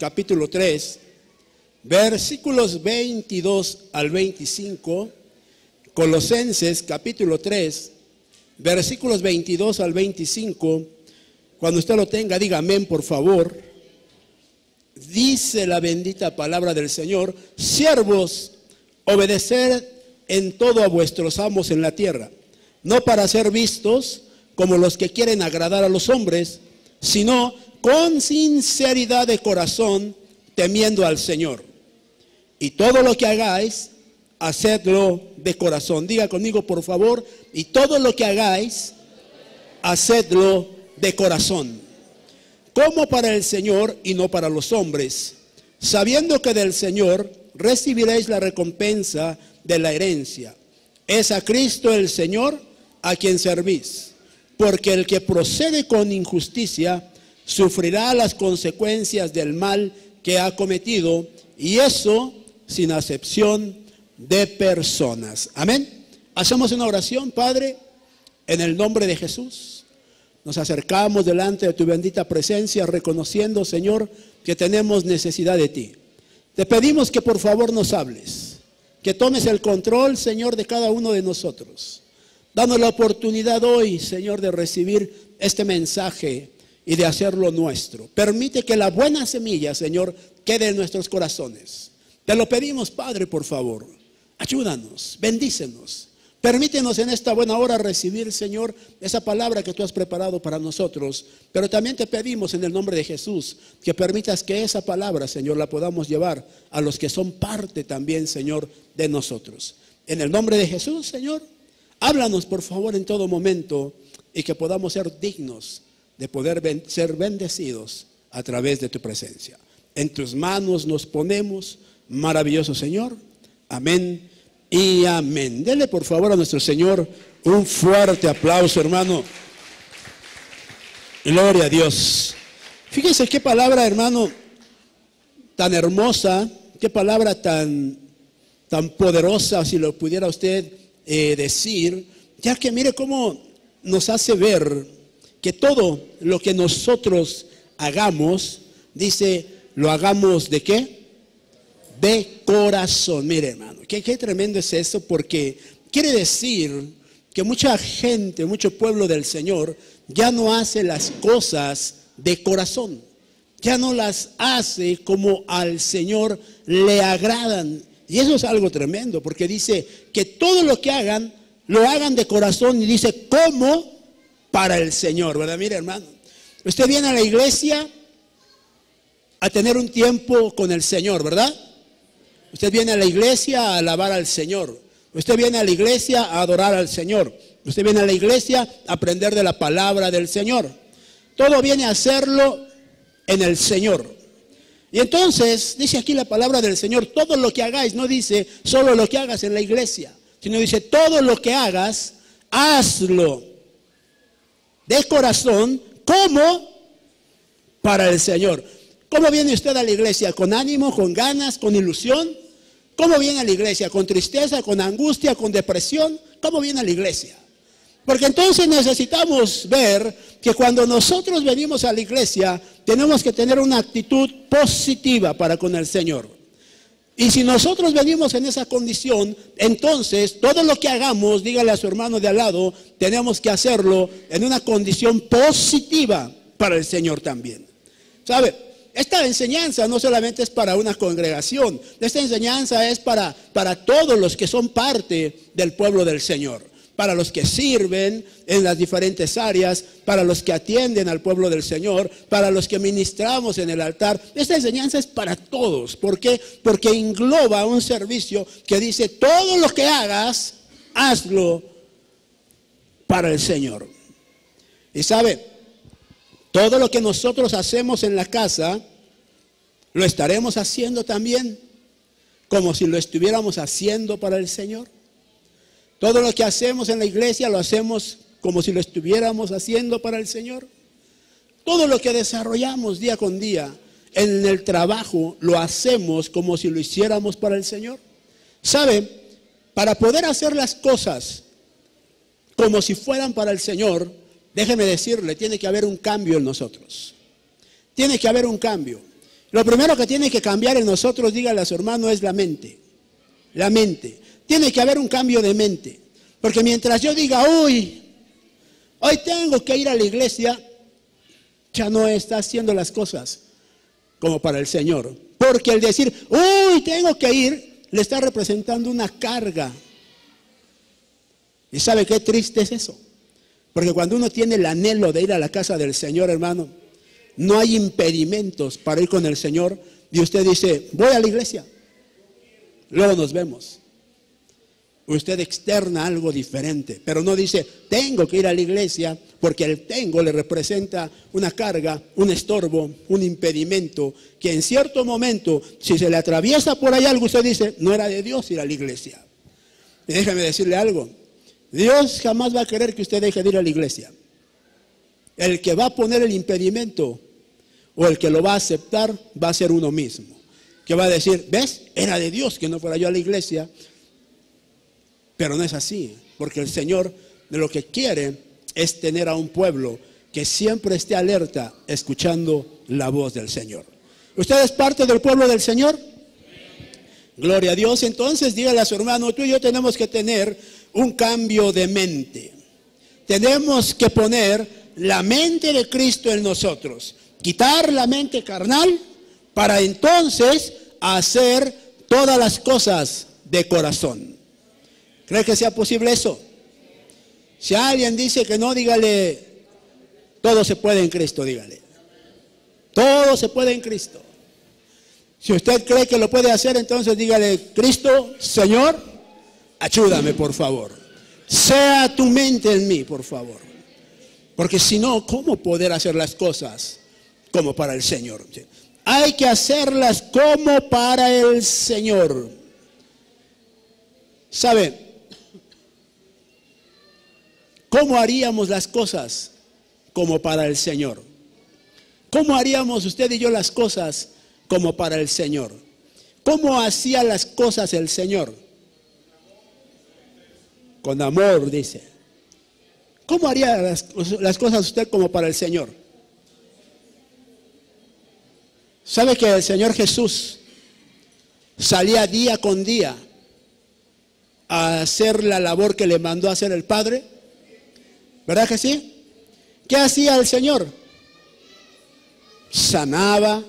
capítulo 3, versículos 22 al 25. Colosenses capítulo 3, versículos 22 al 25. Cuando usted lo tenga, diga amén, por favor. Dice la bendita palabra del Señor: siervos, obedeced en todo a vuestros amos en la tierra, no para ser vistos como los que quieren agradar a los hombres, sino con sinceridad de corazón, temiendo al Señor. Y todo lo que hagáis, hacedlo de corazón. Diga conmigo, por favor: y todo lo que hagáis, hacedlo de corazón, como para el Señor y no para los hombres, sabiendo que del Señor recibiréis la recompensa de la herencia. Es a Cristo el Señor a quien servís, porque el que procede con injusticia sufrirá las consecuencias del mal que ha cometido, y eso sin acepción de personas. Amén. Hacemos una oración. Padre, en el nombre de Jesús, nos acercamos delante de tu bendita presencia, reconociendo, Señor, que tenemos necesidad de ti. Te pedimos que por favor nos hables, que tomes el control, Señor, de cada uno de nosotros. Danos la oportunidad hoy, Señor, de recibir este mensaje y de hacerlo nuestro. Permite que la buena semilla, Señor, quede en nuestros corazones. Te lo pedimos, Padre, por favor. Ayúdanos, bendícenos. Permítenos en esta buena hora recibir, Señor, esa palabra que tú has preparado para nosotros. Pero también te pedimos en el nombre de Jesús que permitas que esa palabra, Señor, la podamos llevar a los que son parte también, Señor, de nosotros. En el nombre de Jesús, Señor, háblanos por favor en todo momento, y que podamos ser dignos de poder ser bendecidos a través de tu presencia. En tus manos nos ponemos, maravilloso Señor. Amén y amén. Dele por favor a nuestro Señor un fuerte aplauso, hermano. Gloria a Dios. Fíjese qué palabra, hermano, tan hermosa, qué palabra tan poderosa, si lo pudiera usted decir, ya que mire cómo nos hace ver que todo lo que nosotros hagamos, dice, lo hagamos ¿de qué? De corazón. Mire, hermano, qué tremendo es eso, porque quiere decir que mucha gente, mucho pueblo del Señor ya no hace las cosas de corazón, ya no las hace como al Señor le agradan. Y eso es algo tremendo, porque dice que todo lo que hagan, lo hagan de corazón, y dice como para el Señor, ¿verdad? Mire, hermano, usted viene a la iglesia a tener un tiempo con el Señor, ¿verdad? Usted viene a la iglesia a alabar al Señor. Usted viene a la iglesia a adorar al Señor. Usted viene a la iglesia a aprender de la palabra del Señor. Todo viene a hacerlo en el Señor. Y entonces, dice aquí la palabra del Señor, todo lo que hagáis, no dice solo lo que hagas en la iglesia, sino dice todo lo que hagas, hazlo de corazón, como para el Señor. ¿Cómo viene usted a la iglesia? ¿Con ánimo, con ganas, con ilusión? ¿Cómo viene a la iglesia? ¿Con tristeza, con angustia, con depresión? ¿Cómo viene a la iglesia? Porque entonces necesitamos ver que cuando nosotros venimos a la iglesia, tenemos que tener una actitud positiva para con el Señor. Y si nosotros venimos en esa condición, entonces todo lo que hagamos, dígale a su hermano de al lado, tenemos que hacerlo en una condición positiva para el Señor también. ¿Sabe? Esta enseñanza no solamente es para una congregación, esta enseñanza es para todos los que son parte del pueblo del Señor. Para los que sirven en las diferentes áreas, para los que atienden al pueblo del Señor, para los que ministramos en el altar. Esta enseñanza es para todos. ¿Por qué? Porque engloba un servicio que dice, todo lo que hagas, hazlo para el Señor. Y sabe, todo lo que nosotros hacemos en la casa, lo estaremos haciendo también como si lo estuviéramos haciendo para el Señor. Todo lo que hacemos en la iglesia lo hacemos como si lo estuviéramos haciendo para el Señor. Todo lo que desarrollamos día con día en el trabajo lo hacemos como si lo hiciéramos para el Señor. ¿Sabe? Para poder hacer las cosas como si fueran para el Señor, déjeme decirle, tiene que haber un cambio en nosotros. Tiene que haber un cambio. Lo primero que tiene que cambiar en nosotros, dígale a su hermano, es la mente. La mente. Tiene que haber un cambio de mente. Porque mientras yo diga, uy, hoy tengo que ir a la iglesia, ya no está haciendo las cosas como para el Señor. Porque el decir, uy, tengo que ir, le está representando una carga. ¿Y sabe qué triste es eso? Porque cuando uno tiene el anhelo de ir a la casa del Señor, hermano, no hay impedimentos para ir con el Señor. Y usted dice, voy a la iglesia, luego nos vemos. Usted externa algo diferente, pero no dice, tengo que ir a la iglesia, porque el tengo le representa una carga, un estorbo, un impedimento, que en cierto momento, si se le atraviesa por ahí algo, usted dice, no era de Dios ir a la iglesia. Y déjame decirle algo, Dios jamás va a querer que usted deje de ir a la iglesia. El que va a poner el impedimento o el que lo va a aceptar va a ser uno mismo, que va a decir, ¿ves? Era de Dios que no fuera yo a la iglesia. Pero no es así, porque el Señor de lo que quiere es tener a un pueblo que siempre esté alerta escuchando la voz del Señor. ¿Usted es parte del pueblo del Señor? Gloria a Dios. Entonces dígale a su hermano, tú y yo tenemos que tener un cambio de mente. Tenemos que poner la mente de Cristo en nosotros, quitar la mente carnal para entonces hacer todas las cosas de corazón. ¿Cree que sea posible eso? Si alguien dice que no, dígale, todo se puede en Cristo, dígale. Todo se puede en Cristo. Si usted cree que lo puede hacer, entonces dígale, Cristo, Señor, ayúdame por favor. Sea tu mente en mí, por favor. Porque si no, ¿cómo poder hacer las cosas como para el Señor? Hay que hacerlas como para el Señor. ¿Sabe? ¿Cómo haríamos las cosas como para el Señor? ¿Cómo haríamos usted y yo las cosas como para el Señor? ¿Cómo hacía las cosas el Señor? Con amor, dice. ¿Cómo haría las cosas usted como para el Señor? ¿Sabe que el Señor Jesús salía día con día a hacer la labor que le mandó a hacer el Padre? ¿Verdad que sí? ¿Qué hacía el Señor? Sanaba,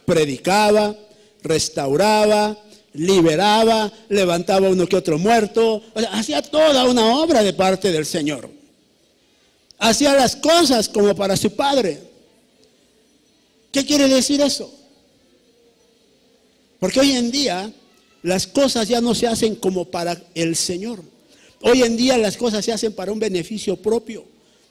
predicaba, restauraba, liberaba, levantaba uno que otro muerto. O sea, hacía toda una obra de parte del Señor. Hacía las cosas como para su Padre. ¿Qué quiere decir eso? Porque hoy en día las cosas ya no se hacen como para el Señor. Hoy en día las cosas se hacen para un beneficio propio,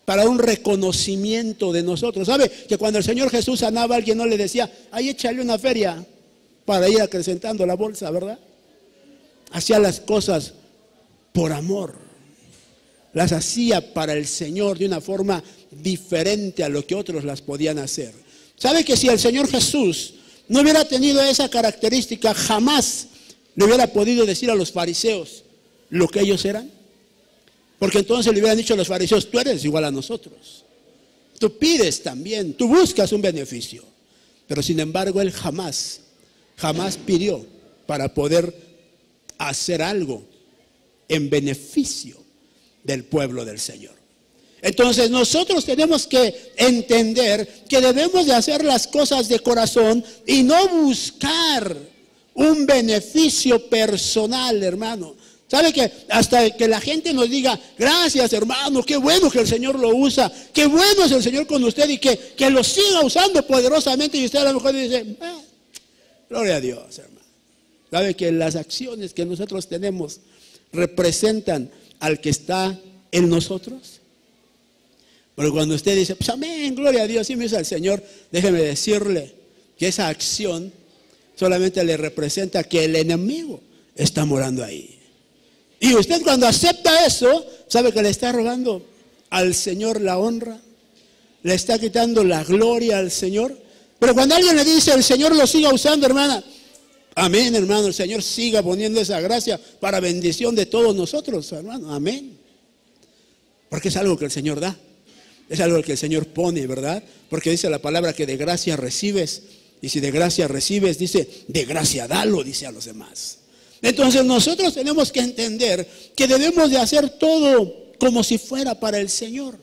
para un reconocimiento de nosotros. ¿Sabe que cuando el Señor Jesús sanaba, alguien no le decía, ahí échale una feria para ir acrecentando la bolsa, ¿verdad? Hacía las cosas por amor. Las hacía para el Señor de una forma diferente a lo que otros las podían hacer. ¿Sabe que si el Señor Jesús no hubiera tenido esa característica, jamás le hubiera podido decir a los fariseos lo que ellos eran? Porque entonces le hubieran dicho a los fariseos, tú eres igual a nosotros. Tú pides también, tú buscas un beneficio. Pero sin embargo, él jamás pidió para poder hacer algo en beneficio del pueblo del Señor. Entonces nosotros tenemos que entender que debemos de hacer las cosas de corazón y no buscar un beneficio personal, hermano. ¿Sabe que hasta que la gente nos diga, gracias hermano, qué bueno que el Señor lo usa, qué bueno es el Señor con usted y que lo siga usando poderosamente, y usted a lo mejor dice, gloria a Dios, hermano? ¿Sabe que las acciones que nosotros tenemos representan al que está en nosotros? Pero cuando usted dice, pues amén, gloria a Dios, sí me usa el Señor, déjeme decirle que esa acción solamente le representa que el enemigo está morando ahí. Y usted cuando acepta eso, sabe que le está robando al Señor la honra, le está quitando la gloria al Señor. Pero cuando alguien le dice, el Señor lo siga usando, hermana, amén, hermano, el Señor siga poniendo esa gracia para bendición de todos nosotros, hermano, amén. Porque es algo que el Señor da, es algo que el Señor pone, ¿verdad? Porque dice la palabra que de gracia recibes Y si de gracia recibes, dice, de gracia dalo, dice a los demás. Entonces nosotros tenemos que entender que debemos de hacer todo como si fuera para el Señor.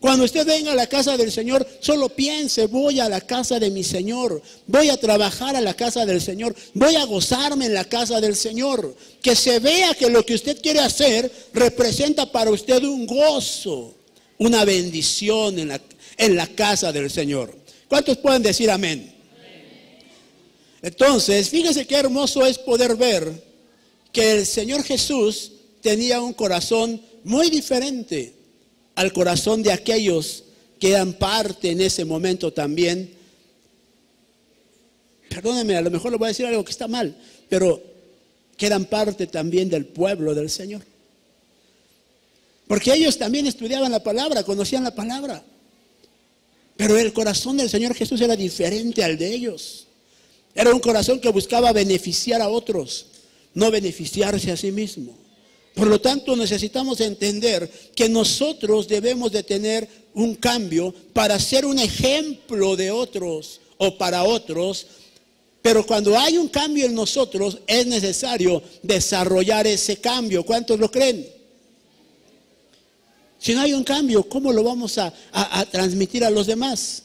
Cuando usted venga a la casa del Señor, solo piense, voy a la casa de mi Señor, voy a trabajar a la casa del Señor, voy a gozarme en la casa del Señor. Que se vea que lo que usted quiere hacer representa para usted un gozo, una bendición en la casa del Señor. ¿Cuántos pueden decir amén? Entonces, fíjese qué hermoso es poder ver que el Señor Jesús tenía un corazón muy diferente al corazón de aquellos que eran parte en ese momento también. Perdónenme, a lo mejor le voy a decir algo que está mal, pero que eran parte también del pueblo del Señor. Porque ellos también estudiaban la palabra, conocían la palabra. Pero el corazón del Señor Jesús era diferente al de ellos. Era un corazón que buscaba beneficiar a otros, no beneficiarse a sí mismo. Por lo tanto, necesitamos entender que nosotros debemos de tener un cambio para ser un ejemplo de otros o para otros. Pero cuando hay un cambio en nosotros, es necesario desarrollar ese cambio. ¿Cuántos lo creen? Si no hay un cambio, ¿cómo lo vamos a transmitir a los demás?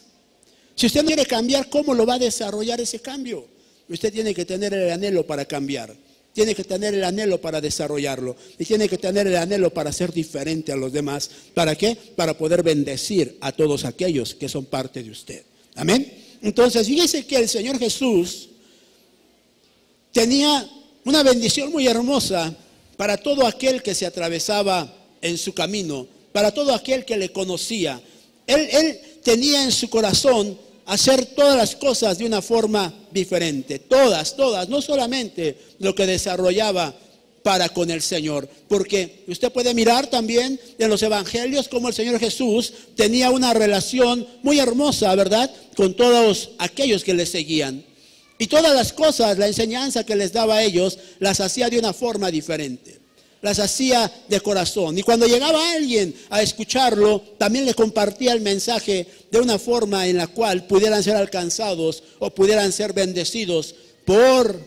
Si usted no quiere cambiar, ¿cómo lo va a desarrollar ese cambio? Usted tiene que tener el anhelo para cambiar. Tiene que tener el anhelo para desarrollarlo. Y tiene que tener el anhelo para ser diferente a los demás. ¿Para qué? Para poder bendecir a todos aquellos que son parte de usted. Amén. Entonces, fíjese que el Señor Jesús tenía una bendición muy hermosa para todo aquel que se atravesaba en su camino, para todo aquel que le conocía. Él tenía en su corazón hacer todas las cosas de una forma diferente. Todas, no solamente lo que desarrollaba para con el Señor. Porque usted puede mirar también en los evangelios cómo el Señor Jesús tenía una relación muy hermosa, ¿verdad?, con todos aquellos que le seguían. Y todas las cosas, la enseñanza que les daba a ellos, las hacía de una forma diferente. Las hacía de corazón. Y cuando llegaba alguien a escucharlo, también le compartía el mensaje de una forma en la cual pudieran ser alcanzados o pudieran ser bendecidos por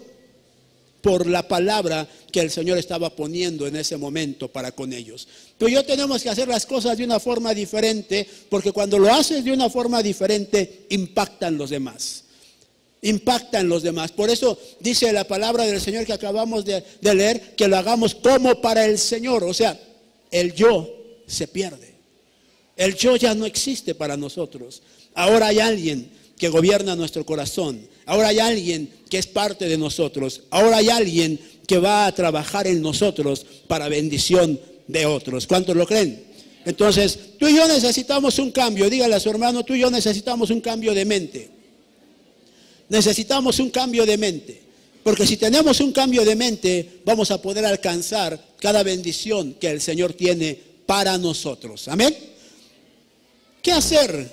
la palabra que el Señor estaba poniendo en ese momento para con ellos. Pero yo tenemos que hacer las cosas de una forma diferente, porque cuando lo haces de una forma diferente, impactan los demás. Impactan los demás. Por eso dice la palabra del Señor que acabamos de leer, que lo hagamos como para el Señor. O sea, el yo se pierde. El yo ya no existe para nosotros. Ahora hay alguien que gobierna nuestro corazón. Ahora hay alguien que es parte de nosotros. Ahora hay alguien que va a trabajar en nosotros para bendición de otros. ¿Cuántos lo creen? Entonces, tú y yo necesitamos un cambio. Dígale a su hermano, tú y yo necesitamos un cambio de mente. Necesitamos un cambio de mente, porque si tenemos un cambio de mente, vamos a poder alcanzar cada bendición que el Señor tiene para nosotros. Amén. ¿Qué hacer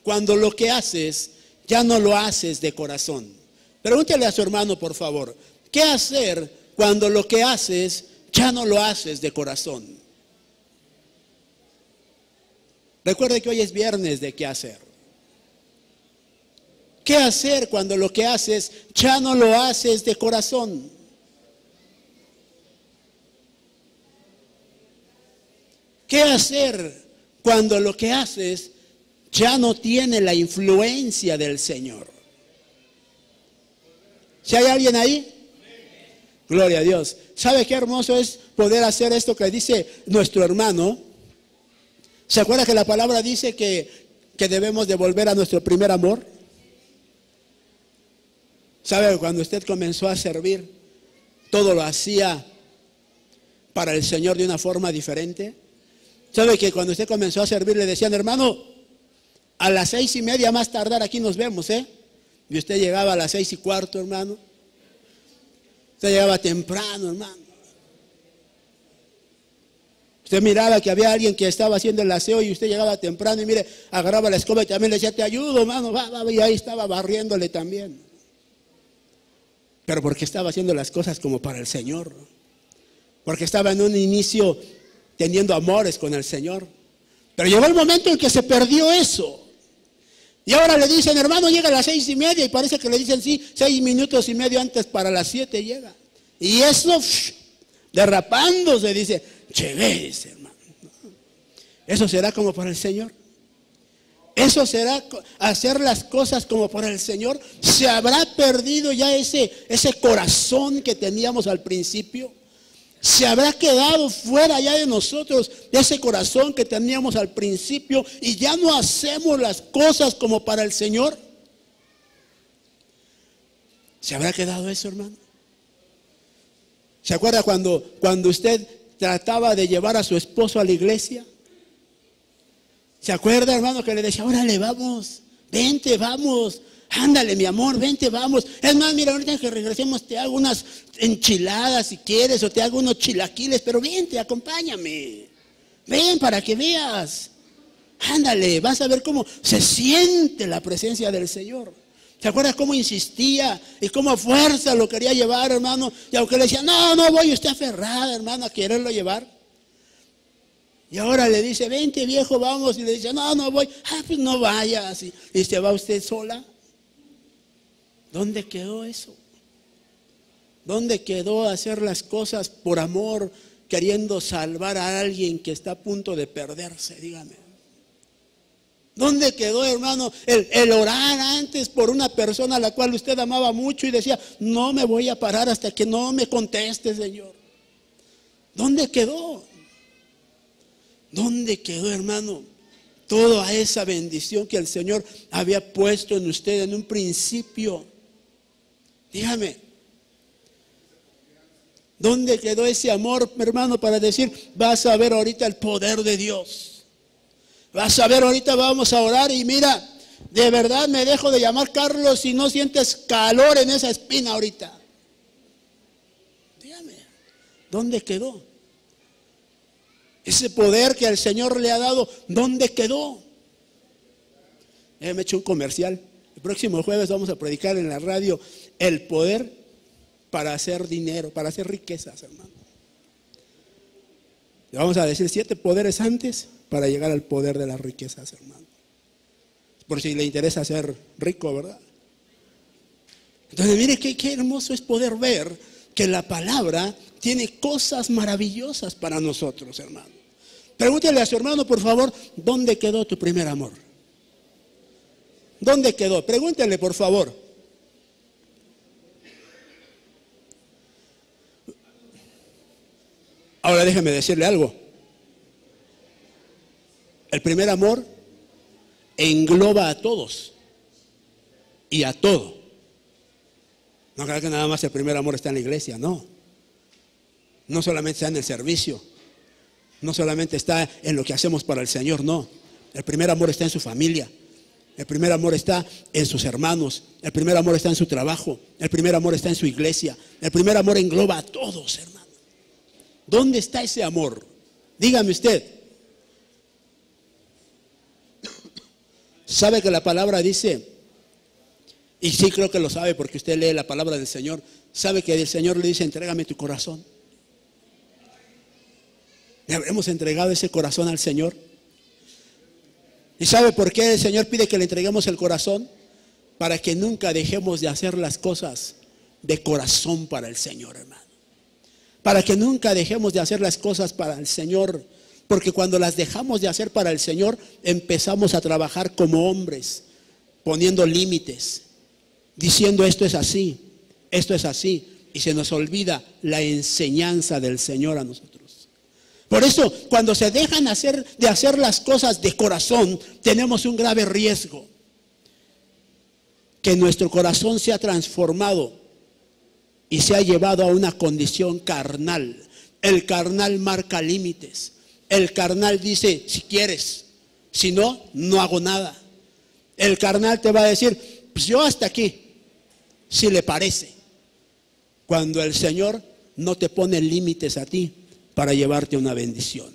cuando lo que haces ya no lo haces de corazón? Pregúntele a su hermano, por favor. ¿Qué hacer cuando lo que haces ya no lo haces de corazón? Recuerde que hoy es viernes de qué hacer. ¿Qué hacer cuando lo que haces ya no lo haces de corazón? ¿Qué hacer cuando lo que haces ya no tiene la influencia del Señor? ¿Si hay alguien ahí? Gloria a Dios. ¿Sabe qué hermoso es poder hacer esto que dice nuestro hermano? ¿Se acuerda que la palabra dice que debemos de volver a nuestro primer amor? ¿Sabe? Cuando usted comenzó a servir, todo lo hacía para el Señor de una forma diferente. ¿Sabe que cuando usted comenzó a servir le decían, hermano, a las 6:30 más tardar aquí nos vemos, ¿eh? Y usted llegaba a las 6:15, hermano. Usted llegaba temprano, hermano. Usted miraba que había alguien que estaba haciendo el aseo y usted llegaba temprano y mire, agarraba la escoba y también le decía, te ayudo, hermano, va, y ahí estaba barriéndole también. Pero porque estaba haciendo las cosas como para el Señor. Porque estaba en un inicio teniendo amores con el Señor. Pero llegó el momento en que se perdió eso. Y ahora le dicen, hermano, llega a las 6:30 y parece que le dicen, sí, 6 minutos y medio antes para las 7 llega. Y eso, derrapándose, dice, chévere, hermano. ¿Eso será como para el Señor? ¿Eso será hacer las cosas como para el Señor? ¿Se habrá perdido ya ese corazón que teníamos al principio? ¿Se habrá quedado fuera ya de nosotros ese corazón que teníamos al principio y ya no hacemos las cosas como para el Señor? ¿Se habrá quedado eso, hermano? ¿Se acuerda cuando usted trataba de llevar a su esposo a la iglesia? ¿Se acuerda, hermano, que le decía, órale, vamos, vente, vamos, ándale, mi amor, vente, vamos? Es más, mira, ahorita que regresemos te hago unas enchiladas si quieres, o te hago unos chilaquiles, pero vente, acompáñame. Ven para que veas. Ándale, vas a ver cómo se siente la presencia del Señor. ¿Se acuerda cómo insistía y cómo a fuerza lo quería llevar, hermano? Y aunque le decía, no voy, usted aferrada, hermano, a quererlo llevar. Y ahora le dice, vente viejo, vamos. Y le dice, no voy. Pues no vayas. Y se va usted sola. ¿Dónde quedó eso? ¿Dónde quedó hacer las cosas por amor, queriendo salvar a alguien que está a punto de perderse? Dígame. ¿Dónde quedó, hermano, el orar antes por una persona a la cual usted amaba mucho y decía, no me voy a parar hasta que no me conteste, Señor? ¿Dónde quedó? ¿Dónde quedó, hermano, toda esa bendición que el Señor había puesto en usted en un principio? Dígame, ¿dónde quedó ese amor, hermano, para decir, vas a ver ahorita el poder de Dios? Vas a ver ahorita, vamos a orar y mira, de verdad me dejo de llamar Carlos si no sientes calor en esa espina ahorita. Dígame, ¿dónde quedó? Ese poder que el Señor le ha dado, ¿dónde quedó? Me he hecho un comercial. El próximo jueves vamos a predicar en la radio el poder para hacer dinero, para hacer riquezas, hermano. Le vamos a decir 7 poderes antes para llegar al poder de las riquezas, hermano. Por si le interesa ser rico, ¿verdad? Entonces, mire qué hermoso es poder ver que la palabra tiene cosas maravillosas para nosotros, hermano. Pregúntele a su hermano, por favor, ¿dónde quedó tu primer amor? ¿Dónde quedó? Pregúntele, por favor. Ahora déjeme decirle algo. El primer amor engloba a todos y a todo. No creo que nada más el primer amor está en la iglesia, no. No solamente está en el servicio, no solamente está en lo que hacemos para el Señor, no. El primer amor está en su familia. El primer amor está en sus hermanos. El primer amor está en su trabajo. El primer amor está en su iglesia. El primer amor engloba a todos, hermano. ¿Dónde está ese amor? Dígame usted. ¿Sabe que la palabra dice? Y sí creo que lo sabe porque usted lee la palabra del Señor. ¿Sabe que el Señor le dice, entrégame tu corazón? ¿Le habremos entregado ese corazón al Señor? ¿Y sabe por qué el Señor pide que le entreguemos el corazón? Para que nunca dejemos de hacer las cosas de corazón para el Señor, hermano. Para que nunca dejemos de hacer las cosas para el Señor. Porque cuando las dejamos de hacer para el Señor, empezamos a trabajar como hombres, poniendo límites, diciendo esto es así, y se nos olvida la enseñanza del Señor a nosotros. Por eso, cuando se dejan de hacer las cosas de corazón, tenemos un grave riesgo. Que nuestro corazón se ha transformado y se ha llevado a una condición carnal. El carnal marca límites. El carnal dice, si quieres, si no, no hago nada. El carnal te va a decir, pues yo hasta aquí, si le parece. Cuando el Señor no te pone límites a ti para llevarte una bendición.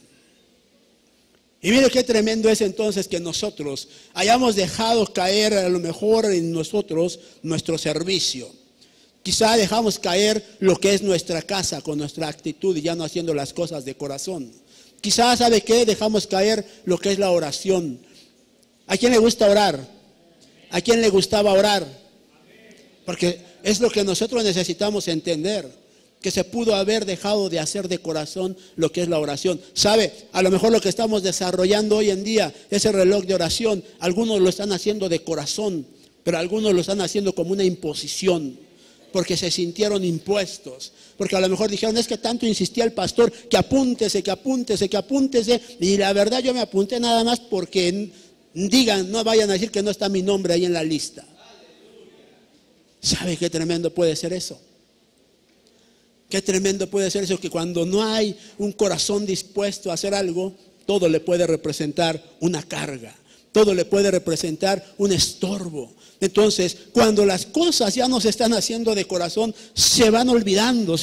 Y mire qué tremendo es entonces que nosotros hayamos dejado caer a lo mejor en nosotros nuestro servicio. Quizá dejamos caer lo que es nuestra casa con nuestra actitud y ya no haciendo las cosas de corazón. Quizá, ¿sabe qué? Dejamos caer lo que es la oración. ¿A quién le gusta orar? ¿A quién le gustaba orar? Porque es lo que nosotros necesitamos entender, que se pudo haber dejado de hacer de corazón lo que es la oración. ¿Sabe? A lo mejor lo que estamos desarrollando hoy en día, ese reloj de oración, algunos lo están haciendo de corazón, pero algunos lo están haciendo como una imposición, porque se sintieron impuestos. Porque a lo mejor dijeron, es que tanto insistía el pastor, que apúntese, que apúntese, que apúntese. Y la verdad yo me apunté nada más porque digan, no vayan a decir que no está mi nombre ahí en la lista. ¿Sabe qué tremendo puede ser eso? Qué tremendo puede ser eso, que cuando no hay un corazón dispuesto a hacer algo, todo le puede representar una carga, todo le puede representar un estorbo. Entonces, cuando las cosas ya no se están haciendo de corazón, se van olvidando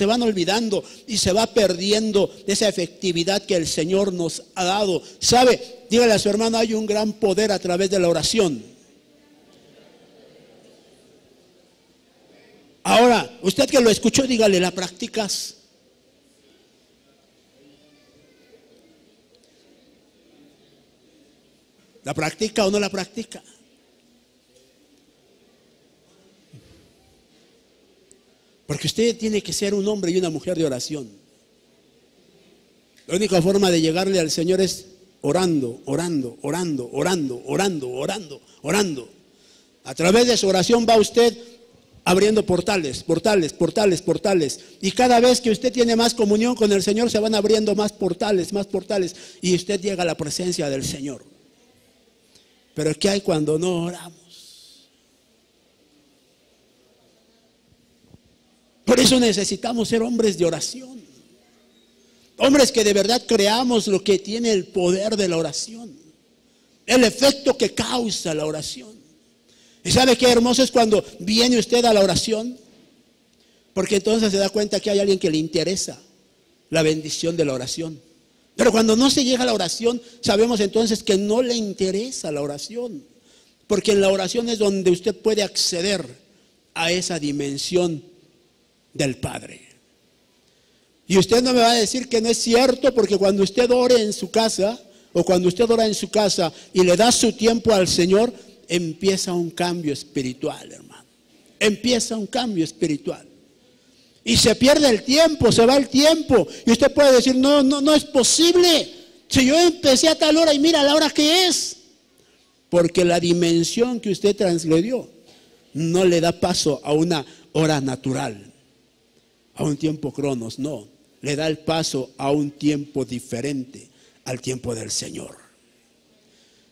y se va perdiendo esa efectividad que el Señor nos ha dado. ¿Sabe? Dígale a su hermano, hay un gran poder a través de la oración. Ahora, usted que lo escuchó, dígale, ¿la practicas? ¿La practica o no la practica? Porque usted tiene que ser un hombre y una mujer de oración. La única forma de llegarle al Señor es orando, orando, orando, orando, orando, orando, orando. A través de su oración va usted abriendo portales, portales, portales, portales. Y cada vez que usted tiene más comunión con el Señor, se van abriendo más portales, y usted llega a la presencia del Señor. Pero ¿qué hay cuando no oramos? Por eso necesitamos ser hombres de oración. Hombres que de verdad creamos lo que tiene el poder de la oración. El efecto que causa la oración. ¿Y sabe qué hermoso es cuando viene usted a la oración? Porque entonces se da cuenta que hay alguien que le interesa la bendición de la oración. Pero cuando no se llega a la oración, sabemos entonces que no le interesa la oración. Porque en la oración es donde usted puede acceder a esa dimensión del Padre. Y usted no me va a decir que no es cierto, porque cuando usted ore en su casa, o cuando usted ora en su casa y le da su tiempo al Señor, empieza un cambio espiritual, hermano. Empieza un cambio espiritual. Y se pierde el tiempo, se va el tiempo. Y usted puede decir, no es posible. Si yo empecé a tal hora y mira la hora que es. Porque la dimensión que usted transgredió no le da paso a una hora natural, a un tiempo cronos, no. Le da el paso a un tiempo diferente, al tiempo del Señor.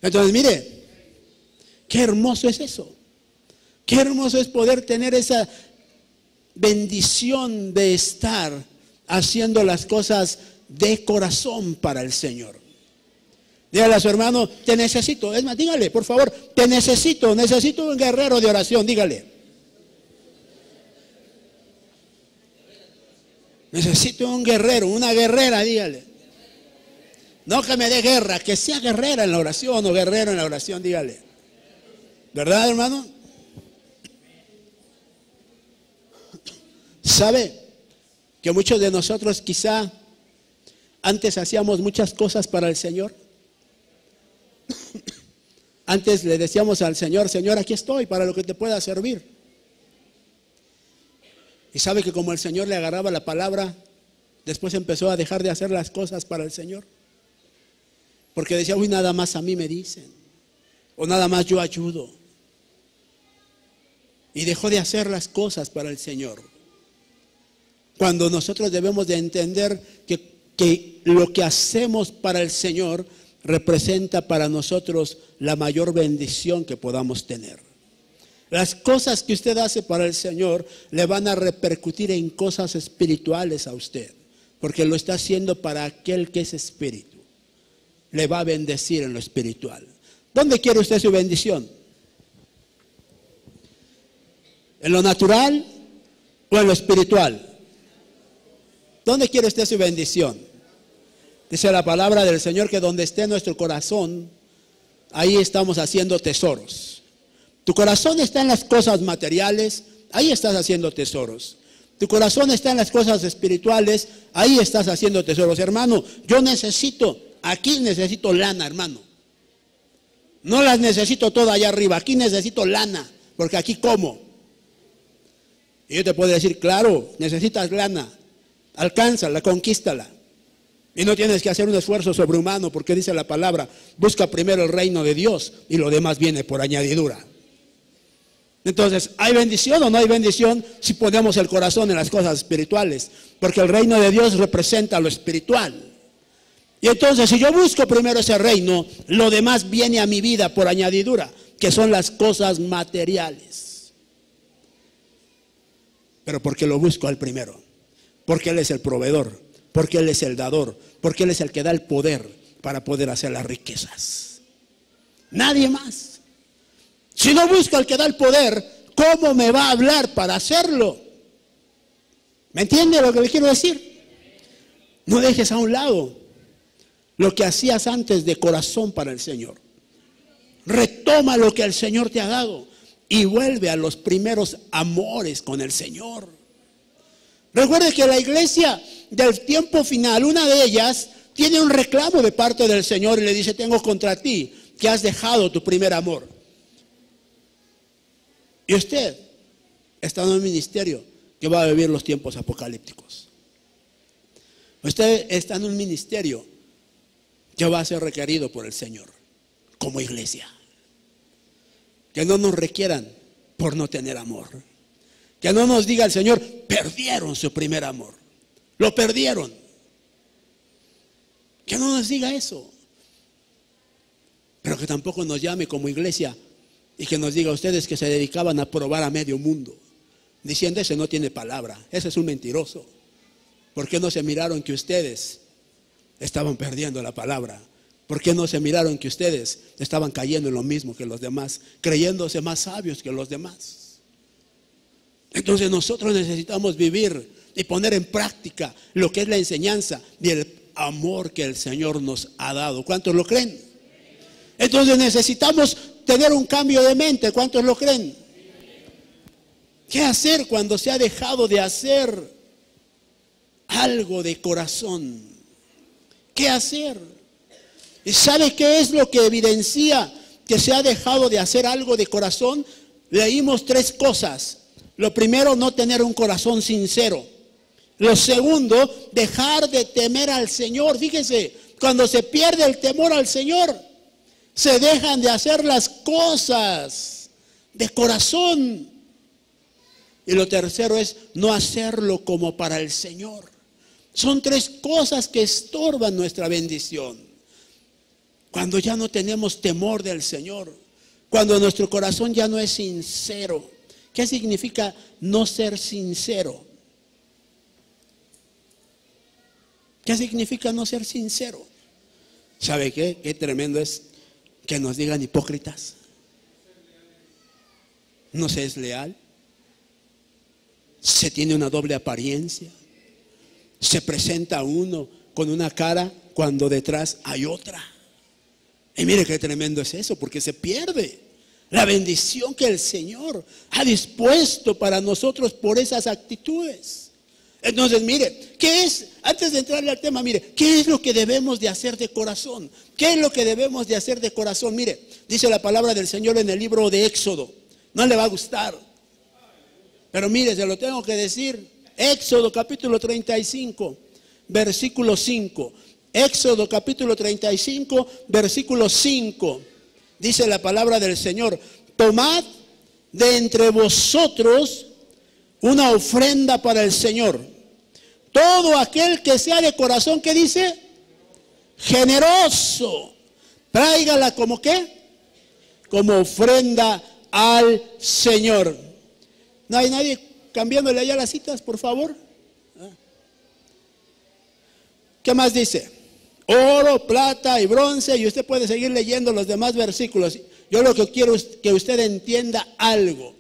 Entonces, mire, qué hermoso es eso. Qué hermoso es poder tener esa bendición de estar haciendo las cosas de corazón para el Señor. Dígale a su hermano, te necesito. Es más, dígale, por favor, te necesito un guerrero de oración, dígale. Necesito un guerrero, una guerrera, dígale. No que me dé guerra, que sea guerrera en la oración o guerrero en la oración, dígale. ¿Verdad, hermano? ¿Sabe que muchos de nosotros quizá antes hacíamos muchas cosas para el Señor? Antes le decíamos al Señor, Señor, aquí estoy para lo que te pueda servir. Y sabe que como el Señor le agarraba la palabra, después empezó a dejar de hacer las cosas para el Señor. Porque decía, uy, nada más a mí me dicen, o nada más yo ayudo. Y dejó de hacer las cosas para el Señor. Cuando nosotros debemos de entender que lo que hacemos para el Señor representa para nosotros la mayor bendición que podamos tener. Las cosas que usted hace para el Señor le van a repercutir en cosas espirituales a usted, porque lo está haciendo para aquel que es espíritu. Le va a bendecir en lo espiritual. ¿Dónde quiere usted su bendición? ¿En lo natural o en lo espiritual? ¿Dónde quiere usted su bendición? Dice la palabra del Señor que donde esté nuestro corazón, ahí estamos haciendo tesoros. Tu corazón está en las cosas materiales, ahí estás haciendo tesoros. Tu corazón está en las cosas espirituales, ahí estás haciendo tesoros. Hermano, yo aquí necesito lana, hermano. No las necesito todas allá arriba, aquí necesito lana, porque aquí como. Y yo te puedo decir, claro, necesitas lana, alcánzala, conquístala. Y no tienes que hacer un esfuerzo sobrehumano, porque dice la palabra, busca primero el reino de Dios y lo demás viene por añadidura. Entonces, ¿hay bendición o no hay bendición si ponemos el corazón en las cosas espirituales? Porque el reino de Dios representa lo espiritual. Y entonces, si yo busco primero ese reino, lo demás viene a mi vida por añadidura, que son las cosas materiales. Pero porque lo busco al primero, porque Él es el proveedor, porque Él es el dador, porque Él es el que da el poder para poder hacer las riquezas. Nadie más. Si no busco al que da el poder, ¿cómo me va a hablar para hacerlo? ¿Me entiende lo que le quiero decir? No dejes a un lado lo que hacías antes de corazón para el Señor. Retoma lo que el Señor te ha dado y vuelve a los primeros amores con el Señor. Recuerde que la iglesia del tiempo final, una de ellas, tiene un reclamo de parte del Señor y le dice, tengo contra ti que has dejado tu primer amor. Y usted está en un ministerio que va a vivir los tiempos apocalípticos. Usted está en un ministerio que va a ser requerido por el Señor como iglesia. Que no nos requieran por no tener amor. Que no nos diga el Señor, perdieron su primer amor. Lo perdieron. Que no nos diga eso. Pero que tampoco nos llame como iglesia y que nos diga a ustedes que se dedicaban a probar a medio mundo, diciendo ese no tiene palabra, ese es un mentiroso. ¿Por qué no se miraron que ustedes estaban perdiendo la palabra? ¿Por qué no se miraron que ustedes estaban cayendo en lo mismo que los demás, creyéndose más sabios que los demás? Entonces nosotros necesitamos vivir y poner en práctica lo que es la enseñanza y el amor que el Señor nos ha dado. ¿Cuántos lo creen? Entonces necesitamos tener un cambio de mente. ¿Cuántos lo creen? ¿Qué hacer cuando se ha dejado de hacer algo de corazón? ¿Qué hacer? ¿Y sabe qué es lo que evidencia que se ha dejado de hacer algo de corazón? Leímos tres cosas. Lo primero, no tener un corazón sincero. Lo segundo, dejar de temer al Señor. Fíjese, cuando se pierde el temor al Señor, se dejan de hacer las cosas de corazón. Y lo tercero es no hacerlo como para el Señor. Son tres cosas que estorban nuestra bendición. Cuando ya no tenemos temor del Señor, cuando nuestro corazón ya no es sincero. ¿Qué significa no ser sincero? ¿Qué significa no ser sincero? ¿Sabe qué? Qué tremendo es que nos digan hipócritas. No se es leal. Se tiene una doble apariencia. Se presenta uno con una cara cuando detrás hay otra. Y mire qué tremendo es eso, porque se pierde la bendición que el Señor ha dispuesto para nosotros por esas actitudes. Entonces, mire, ¿qué es? Antes de entrarle al tema, mire, ¿qué es lo que debemos de hacer de corazón? ¿Qué es lo que debemos de hacer de corazón? Mire, dice la palabra del Señor en el libro de Éxodo. No le va a gustar, pero mire, se lo tengo que decir. Éxodo capítulo 35, versículo 5. Éxodo capítulo 35, versículo 5. Dice la palabra del Señor: tomad de entre vosotros una ofrenda para el Señor. Todo aquel que sea de corazón, ¿qué dice? Generoso. Tráigala como ¿qué? Como ofrenda al Señor. ¿No hay nadie cambiándole allá las citas, por favor? ¿Qué más dice? Oro, plata y bronce, y usted puede seguir leyendo los demás versículos. Yo lo que quiero es que usted entienda algo,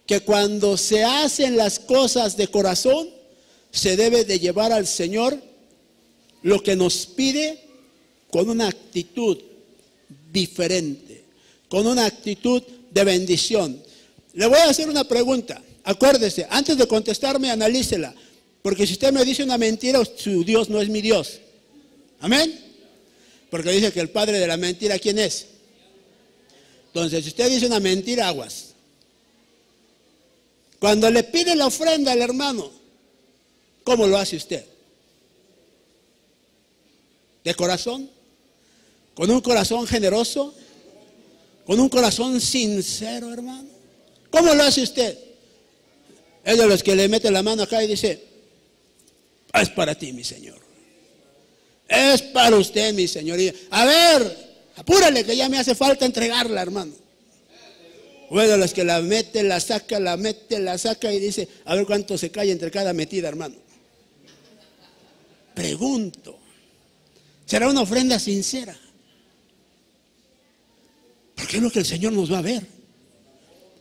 que cuando se hacen las cosas de corazón, se debe de llevar al Señor lo que nos pide con una actitud diferente, con una actitud de bendición. Le voy a hacer una pregunta. Acuérdese, antes de contestarme, analícela, porque si usted me dice una mentira, su Dios no es mi Dios. Amén. Porque dice que el padre de la mentira, ¿quién es? Entonces, si usted dice una mentira, aguas. Cuando le pide la ofrenda al hermano, ¿cómo lo hace usted? ¿De corazón? ¿Con un corazón generoso? ¿Con un corazón sincero, hermano? ¿Cómo lo hace usted? Es de los que le mete la mano acá y dice: es para ti, mi Señor. Es para usted, mi Señor. Y, a ver, apúrale que ya me hace falta entregarla, hermano. O es de los que la mete, la saca, la mete, la saca y dice: a ver cuánto se cae entre cada metida, hermano. Pregunto, ¿será una ofrenda sincera? Porque es lo que el Señor nos va a ver.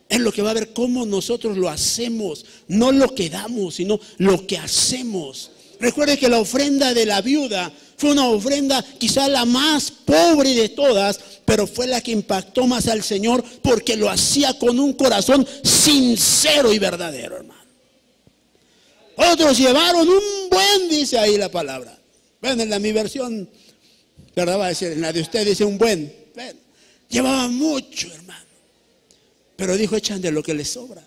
Es lo que va a ver cómo nosotros lo hacemos. No lo que damos, sino lo que hacemos. Recuerde que la ofrenda de la viuda fue una ofrenda quizá la más pobre de todas, pero fue la que impactó más al Señor porque lo hacía con un corazón sincero y verdadero, hermano. Otros llevaron un buen, dice ahí la palabra. Ven, en mi versión, ¿verdad? Va a decir, en la de usted dice un buen. Ven, llevaban mucho, hermano. Pero dijo: echan de lo que les sobra.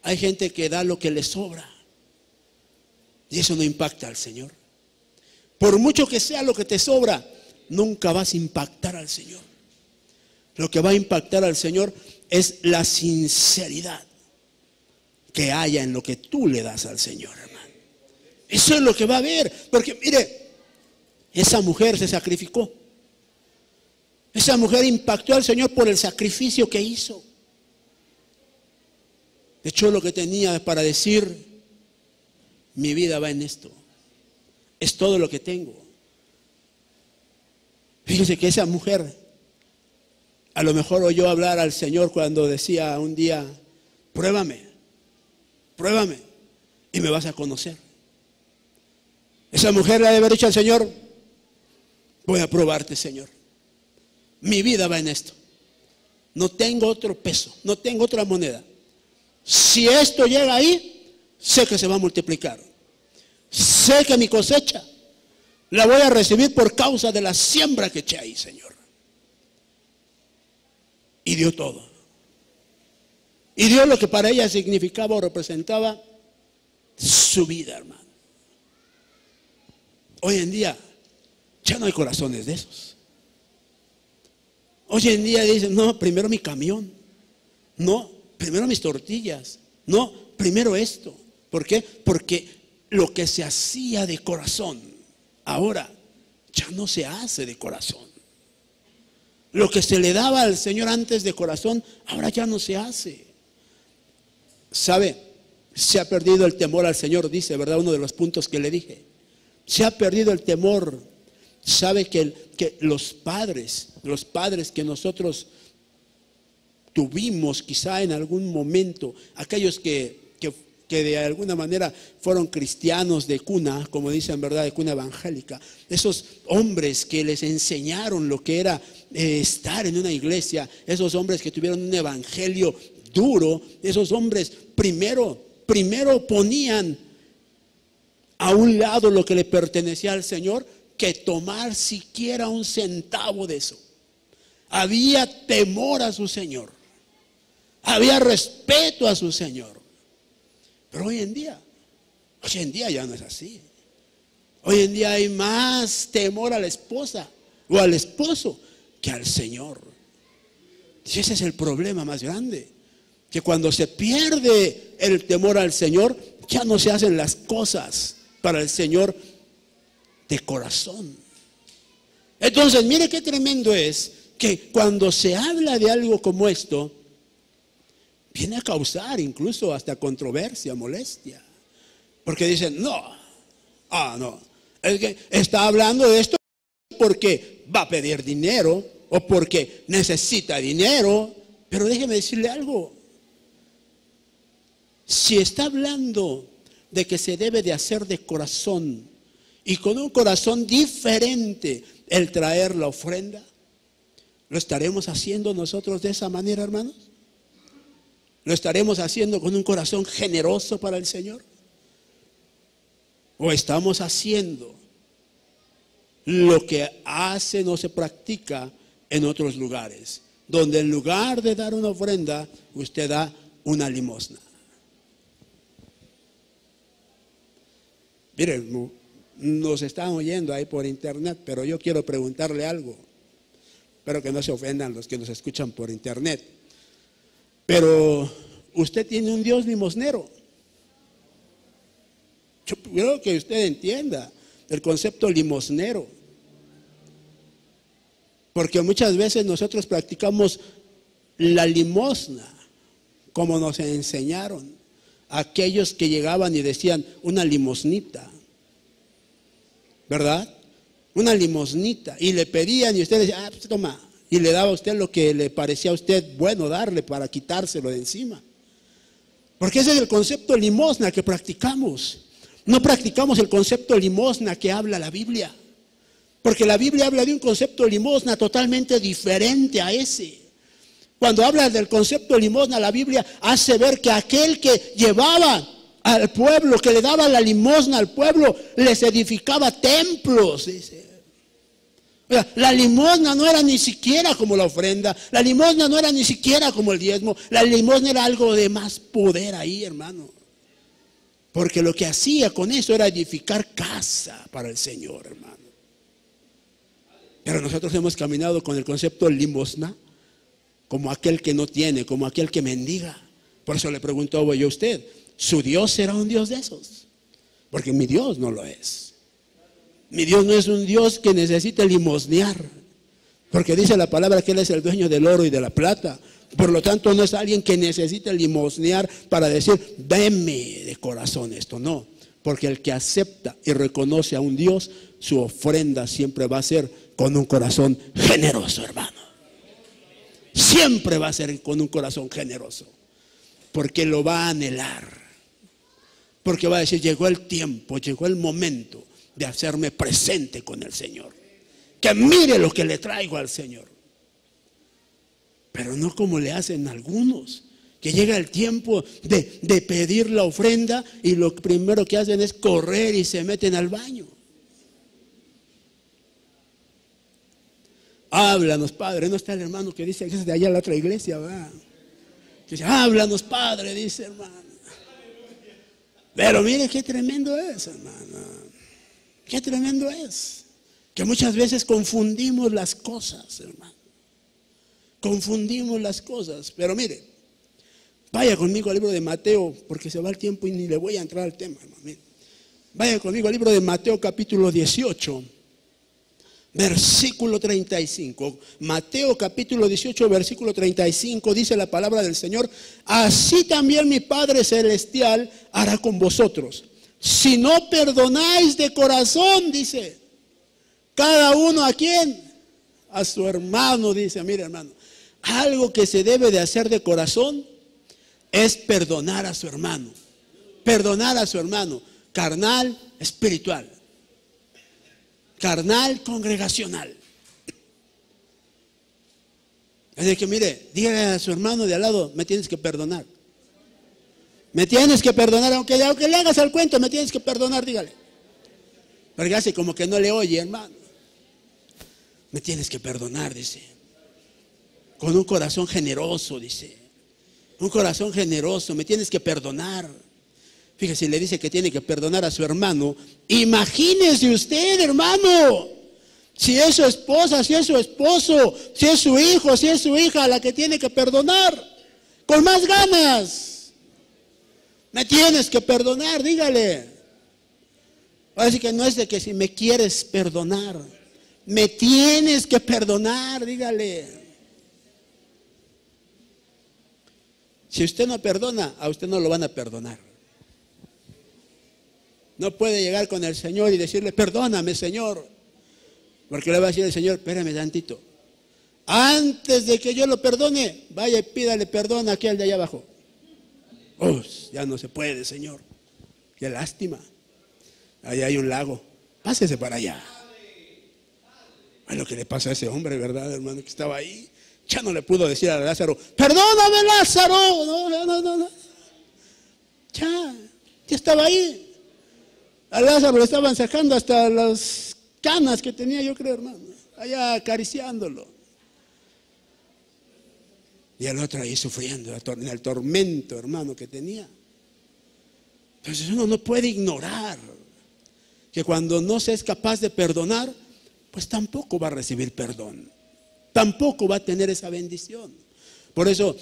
Hay gente que da lo que les sobra. Y eso no impacta al Señor. Por mucho que sea lo que te sobra, nunca vas a impactar al Señor. Lo que va a impactar al Señor es la sinceridad que haya en lo que tú le das al Señor, hermano. Eso es lo que va a ver. Porque mire, esa mujer se sacrificó. Esa mujer impactó al Señor por el sacrificio que hizo. Echó lo que tenía para decir: mi vida va en esto. Es todo lo que tengo. Fíjese que esa mujer a lo mejor oyó hablar al Señor cuando decía un día: pruébame, pruébame y me vas a conocer. Esa mujer le ha de haber dicho al Señor: voy a probarte, Señor. Mi vida va en esto. No tengo otro peso, no tengo otra moneda. Si esto llega ahí, sé que se va a multiplicar. Sé que mi cosecha la voy a recibir por causa de la siembra que eché ahí, Señor. Y dio todo. Y dio lo que para ella significaba o representaba su vida, hermano. Hoy en día ya no hay corazones de esos. Hoy en día dicen: no, primero mi camión. No, primero mis tortillas. No, primero esto. ¿Por qué? Porque lo que se hacía de corazón, ahora ya no se hace de corazón. Lo que se le daba al Señor antes de corazón, ahora ya no se hace. ¿Sabe? Se ha perdido el temor al Señor, dice, ¿verdad? Uno de los puntos que le dije. Se ha perdido el temor. ¿Sabe que los padres que nosotros tuvimos quizá en algún momento, aquellos que de alguna manera fueron cristianos de cuna, como dicen, ¿verdad?, de cuna evangélica, esos hombres que les enseñaron lo que era estar en una iglesia, esos hombres que tuvieron un evangelio duro, esos hombres primero ponían a un lado lo que le pertenecía al Señor que tomar siquiera un centavo de eso. Había temor a su Señor, había respeto a su Señor. Pero hoy en día ya no es así. Hoy en día hay más temor a la esposa o al esposo que al Señor. Y ese es el problema más grande, que cuando se pierde el temor al Señor, ya no se hacen las cosas para el Señor de corazón. Entonces, mire qué tremendo es que cuando se habla de algo como esto, viene a causar incluso hasta controversia, molestia. Porque dicen: no, es que está hablando de esto porque va a pedir dinero o porque necesita dinero. Pero déjeme decirle algo. Si está hablando de que se debe de hacer de corazón y con un corazón diferente el traer la ofrenda, ¿lo estaremos haciendo nosotros de esa manera, hermanos? ¿Lo estaremos haciendo con un corazón generoso para el Señor? ¿O estamos haciendo lo que hacen o se practica en otros lugares? donde en lugar de dar una ofrenda, usted da una limosna. Miren, nos están oyendo ahí por internet, pero yo quiero preguntarle algo. Espero que no se ofendan los que nos escuchan por internet. Pero usted tiene un Dios limosnero. Yo creo que usted entienda el concepto limosnero. Porque muchas veces nosotros practicamos la limosna como nos enseñaron aquellos que llegaban y decían una limosnita, ¿verdad? Una limosnita, y le pedían y usted decía, pues toma, y le daba a usted lo que le parecía a usted bueno darle para quitárselo de encima. Porque ese es el concepto de limosna que practicamos. No practicamos el concepto de limosna que habla la Biblia, porque la Biblia habla de un concepto de limosna totalmente diferente a ese. Cuando habla del concepto de limosna, la Biblia hace ver que aquel que llevaba al pueblo, que le daba la limosna al pueblo, les edificaba templos, dice. O sea, la limosna no era ni siquiera como la ofrenda, la limosna no era ni siquiera como el diezmo, la limosna era algo de más poder ahí, hermano. Porque lo que hacía con eso era edificar casa para el Señor, hermano. Pero nosotros hemos caminado con el concepto de limosna como aquel que no tiene, como aquel que mendiga. Por eso le pregunto yo a usted, ¿su Dios será un Dios de esos? Porque mi Dios no lo es. Mi Dios no es un Dios que necesite limosnear, porque dice la palabra que Él es el dueño del oro y de la plata. Por lo tanto, no es alguien que necesite limosnear para decir, deme de corazón esto. No, porque el que acepta y reconoce a un Dios, su ofrenda siempre va a ser con un corazón generoso, hermano. Siempre va a ser con un corazón generoso, porque lo va a anhelar, porque va a decir, llegó el tiempo, llegó el momento de hacerme presente con el Señor, que mire lo que le traigo al Señor. Pero no como le hacen algunos, que llega el tiempo de pedir la ofrenda y lo primero que hacen es correr y se meten al baño. Háblanos, Padre. No está el hermano que dice que es de allá a la otra iglesia, ¿verdad? Que dice, háblanos, Padre, dice, hermano. Pero mire qué tremendo es, hermano. Qué tremendo es. Que muchas veces confundimos las cosas, hermano. Confundimos las cosas. Pero mire, vaya conmigo al libro de Mateo, porque se va el tiempo y ni le voy a entrar al tema, hermano. Mire. Vaya conmigo al libro de Mateo capítulo 18. Versículo 35. Mateo capítulo 18, versículo 35, dice la palabra del Señor: así también mi Padre Celestial hará con vosotros, si no perdonáis de corazón, dice, cada uno a quién, a su hermano, dice. Mire, hermano, algo que se debe de hacer de corazón es perdonar a su hermano. Perdonar a su hermano, carnal, espiritual. Carnal, congregacional. Es de que, mire, dígale a su hermano de al lado, me tienes que perdonar. Me tienes que perdonar, aunque le hagas al cuento, me tienes que perdonar, dígale. Porque hace como que no le oye, hermano. Me tienes que perdonar, dice. Con un corazón generoso, dice. Un corazón generoso, me tienes que perdonar. Fíjese, le dice que tiene que perdonar a su hermano. Imagínese usted, hermano, si es su esposa, si es su esposo, si es su hijo, si es su hija la que tiene que perdonar, con más ganas. Me tienes que perdonar, dígale. Así que no es de que si me quieres perdonar, me tienes que perdonar, dígale. Si usted no perdona, a usted no lo van a perdonar. No puede llegar con el Señor y decirle, perdóname, Señor. Porque le va a decir el Señor, espérame tantito. Antes de que yo lo perdone, vaya y pídale perdón a aquel de allá abajo. Ya no se puede, Señor. Qué lástima. Allá hay un lago. Pásese para allá. Es lo que le pasa a ese hombre, ¿verdad, hermano? Que estaba ahí. Ya no le pudo decir a Lázaro, perdóname, Lázaro. No. Ya estaba ahí. A Lázaro le estaban sacando hasta las canas que tenía, yo creo, hermano, allá acariciándolo. Y el otro ahí sufriendo en el tormento, hermano, que tenía. Entonces uno no puede ignorar que cuando no se es capaz de perdonar, pues tampoco va a recibir perdón. Tampoco va a tener esa bendición. Por eso,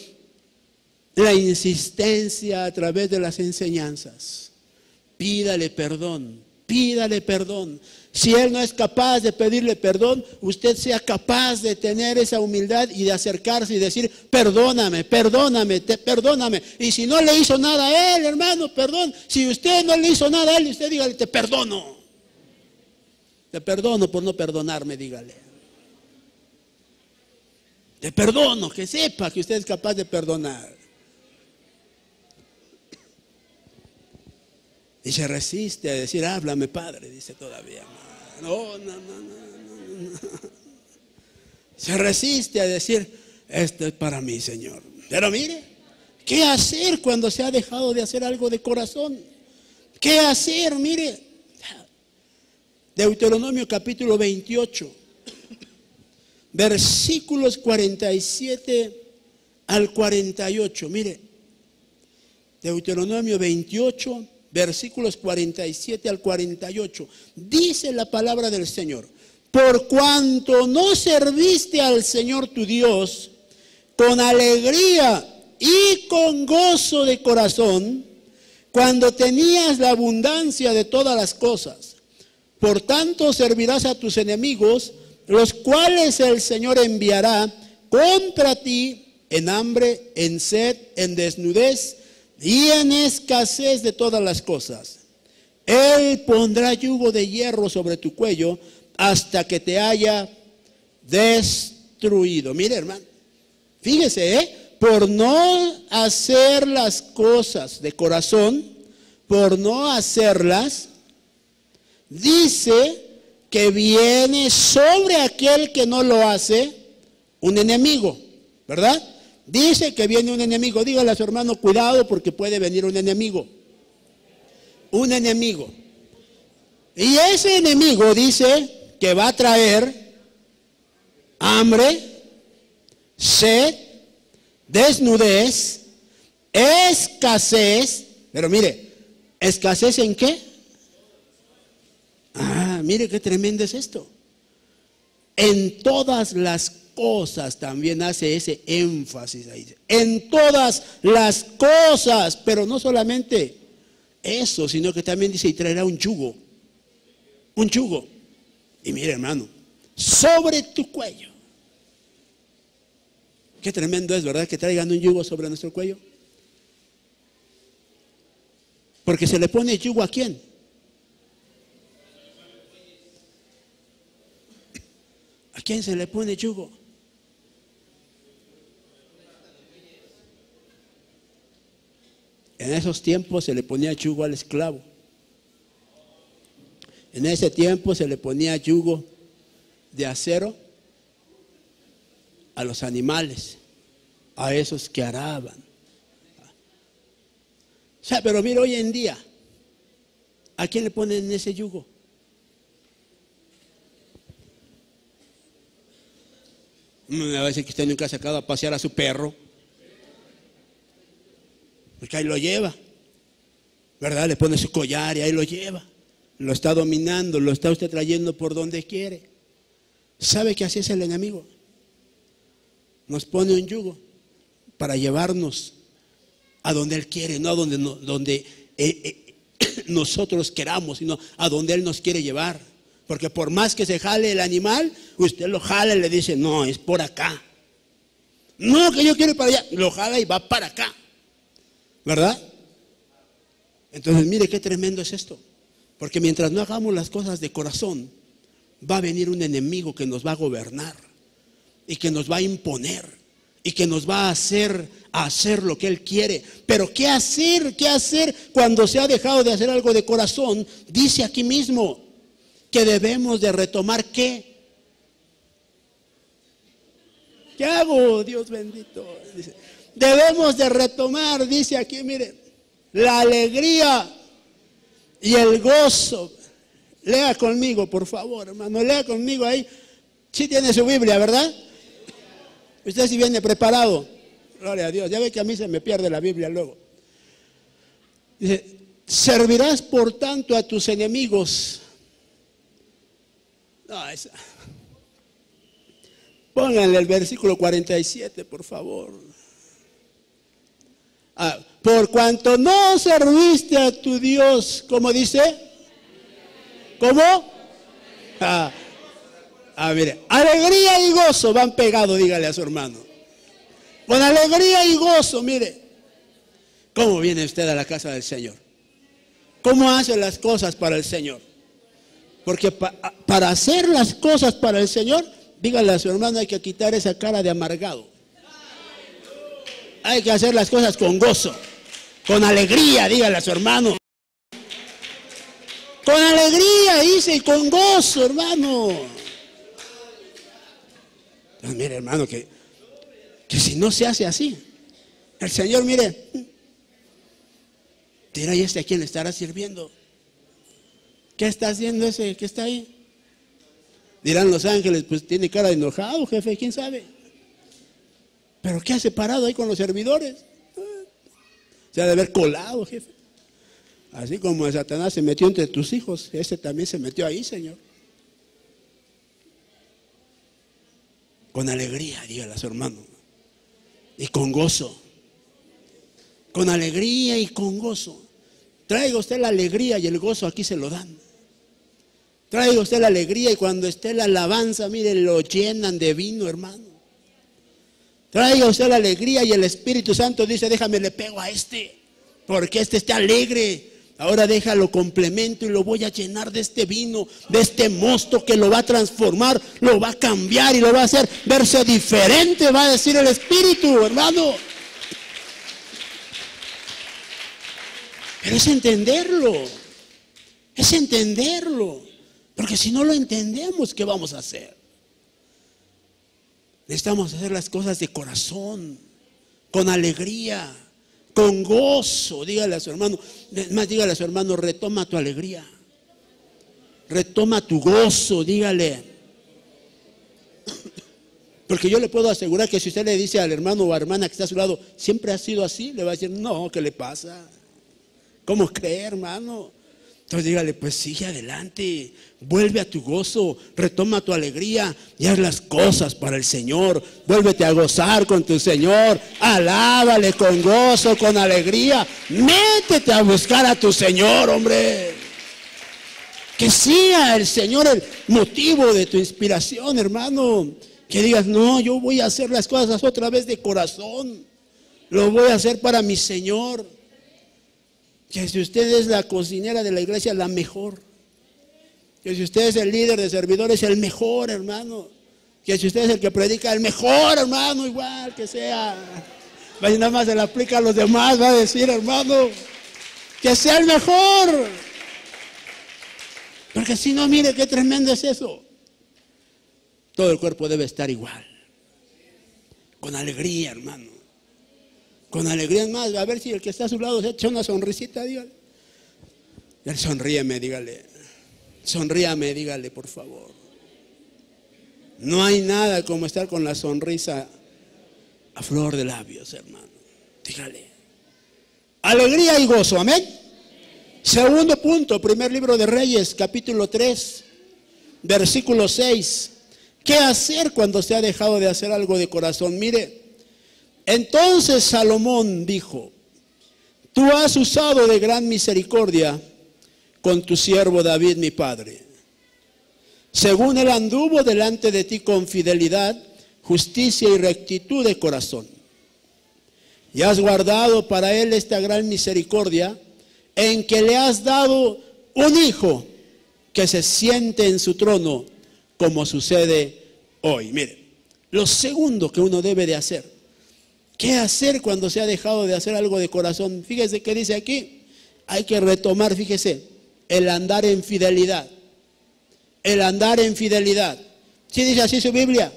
la insistencia a través de las enseñanzas. Pídale perdón, pídale perdón. Si él no es capaz de pedirle perdón, usted sea capaz de tener esa humildad y de acercarse y decir, perdóname, perdóname, perdóname. Y si no le hizo nada a él, hermano, perdón. Si usted no le hizo nada a él, usted dígale, te perdono. Te perdono por no perdonarme, dígale. Te perdono, que sepa que usted es capaz de perdonar. Y se resiste a decir, háblame, Padre, dice todavía. No. Se resiste a decir, esto es para mí, Señor. Pero mire, ¿qué hacer cuando se ha dejado de hacer algo de corazón? ¿Qué hacer? Mire, Deuteronomio capítulo 28, versículos 47 al 48. Mire, Deuteronomio 28, versículos 47 al 48. Dice la palabra del Señor: por cuanto no serviste al Señor tu Dios con alegría y con gozo de corazón, cuando tenías la abundancia de todas las cosas, por tanto servirás a tus enemigos, los cuales el Señor enviará contra ti en hambre, en sed, en desnudez y en escasez de todas las cosas. Él pondrá yugo de hierro sobre tu cuello hasta que te haya destruido. Mire, hermano, fíjese, por no hacer las cosas de corazón, por no hacerlas, dice que viene sobre aquel que no lo hace un enemigo, ¿verdad? Dice que viene un enemigo. Dígale a su hermano, cuidado, porque puede venir un enemigo. Un enemigo. Y ese enemigo dice que va a traer hambre, sed, desnudez, escasez. Pero mire, ¿escasez en qué? Mire qué tremendo es esto. En todas las cosas también hace ese énfasis ahí. En todas las cosas, pero no solamente eso, sino que también dice, y traerá un yugo. Un yugo. Y mire, hermano, sobre tu cuello. Qué tremendo es, ¿verdad? Que traigan un yugo sobre nuestro cuello. Porque se le pone yugo ¿a quién? ¿A quién se le pone yugo? En esos tiempos se le ponía yugo al esclavo. En ese tiempo se le ponía yugo de acero a los animales, a esos que araban. O sea, pero mire, hoy en día, ¿a quién le ponen ese yugo? A veces que usted nunca ha sacado a pasear a su perro, porque ahí lo lleva, ¿verdad? Le pone su collar y ahí lo lleva. Lo está dominando, lo está usted trayendo por donde quiere. ¿Sabe que así es el enemigo? Nos pone un yugo para llevarnos a donde Él quiere, no a donde nosotros queramos, sino a donde Él nos quiere llevar. Porque por más que se jale el animal, usted lo jala y le dice, no, es por acá. No, que yo quiero ir para allá. Lo jala y va para acá. ¿Verdad? Entonces, mire qué tremendo es esto. Porque mientras no hagamos las cosas de corazón, va a venir un enemigo que nos va a gobernar y que nos va a imponer y que nos va a hacer lo que Él quiere. Pero ¿qué hacer? ¿Qué hacer cuando se ha dejado de hacer algo de corazón? Dice aquí mismo que debemos de retomar ¿qué? ¿Qué hago? Dios bendito. Dice, debemos de retomar, dice aquí, mire, la alegría y el gozo. Lea conmigo, por favor, hermano, lea conmigo ahí. Sí tiene su Biblia, ¿verdad? Usted sí viene preparado. Gloria a Dios. Ya ve que a mí se me pierde la Biblia luego. Dice, servirás por tanto a tus enemigos. No, esa. Pónganle el versículo 47, por favor. Por cuanto no serviste a tu Dios, ¿cómo dice? ¿Cómo? Mire, alegría y gozo van pegados, dígale a su hermano. Con alegría y gozo, mire. ¿Cómo viene usted a la casa del Señor? ¿Cómo hace las cosas para el Señor? Porque para hacer las cosas para el Señor, dígale a su hermano, hay que quitar esa cara de amargado. Hay que hacer las cosas con gozo, con alegría, dígale a su hermano. Con alegría, dice, y con gozo, hermano. Pues mire, hermano, que si no se hace así, el Señor, mire, dirá, ¿y a quién le estará sirviendo? ¿Qué está haciendo ese que está ahí? Dirán los ángeles, pues tiene cara de enojado, jefe, ¿quién sabe? ¿Pero qué hace parado ahí con los servidores? Se ha de haber colado, jefe. Así como Satanás se metió entre tus hijos, ese también se metió ahí, Señor. Con alegría, dígale a su hermano. Y con gozo. Con alegría y con gozo. Traiga usted la alegría y el gozo, aquí se lo dan. Traiga usted la alegría y cuando esté la alabanza, mire, lo llenan de vino, hermano. Traiga usted la alegría y el Espíritu Santo dice, déjame le pego a este, porque este está alegre. Ahora déjalo complemento y lo voy a llenar de este vino, de este mosto que lo va a transformar, lo va a cambiar y lo va a hacer verse diferente, va a decir el Espíritu, hermano. Pero es entenderlo, porque si no lo entendemos, ¿qué vamos a hacer? Necesitamos hacer las cosas de corazón, con alegría, con gozo. Dígale a su hermano, más dígale a su hermano, retoma tu alegría, retoma tu gozo, dígale. Porque yo le puedo asegurar que si usted le dice al hermano o a hermana que está a su lado, siempre ha sido así, le va a decir, no, ¿qué le pasa? ¿Cómo cree, hermano? Entonces dígale, pues sigue adelante, vuelve a tu gozo, retoma tu alegría y haz las cosas para el Señor. Vuélvete a gozar con tu Señor, alábale con gozo, con alegría. Métete a buscar a tu Señor, hombre. Que sea el Señor el motivo de tu inspiración, hermano. Que digas, no, yo voy a hacer las cosas otra vez de corazón. Lo voy a hacer para mi Señor. Que si usted es la cocinera de la iglesia, la mejor. Que si usted es el líder de servidores, el mejor, hermano. Que si usted es el que predica, el mejor, hermano, igual que sea. Y nada más se le aplica a los demás, va a decir, hermano, que sea el mejor. Porque si no, mire qué tremendo es eso. Todo el cuerpo debe estar igual. Con alegría, hermano. Con alegría más, a ver si el que está a su lado se echa una sonrisita, dígale. Él sonríeme, dígale. Sonríame, dígale, por favor. No hay nada como estar con la sonrisa a flor de labios, hermano. Dígale. Alegría y gozo, amén. Segundo punto, primer libro de Reyes, capítulo 3, versículo 6. ¿Qué hacer cuando se ha dejado de hacer algo de corazón? Mire. Entonces Salomón dijo, tú has usado de gran misericordia con tu siervo David mi padre, según él anduvo delante de ti con fidelidad, justicia y rectitud de corazón. Y has guardado para él esta gran misericordia, en que le has dado un hijo que se siente en su trono, como sucede hoy. Mire, lo segundo que uno debe de hacer, ¿qué hacer cuando se ha dejado de hacer algo de corazón? Fíjese que dice aquí, hay que retomar, fíjese, el andar en fidelidad. El andar en fidelidad. ¿Sí dice así su Biblia?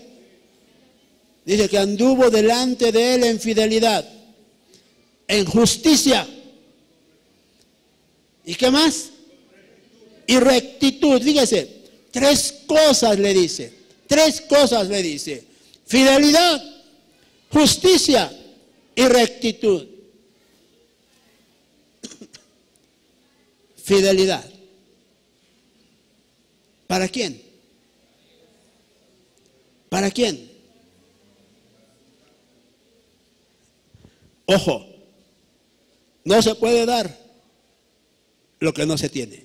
Dice que anduvo delante de él en fidelidad, en justicia. ¿Y qué más? Y rectitud. Fíjese, tres cosas le dice. Tres cosas le dice. Fidelidad, justicia y rectitud. Fidelidad. ¿Para quién? ¿Para quién? Ojo, no se puede dar lo que no se tiene.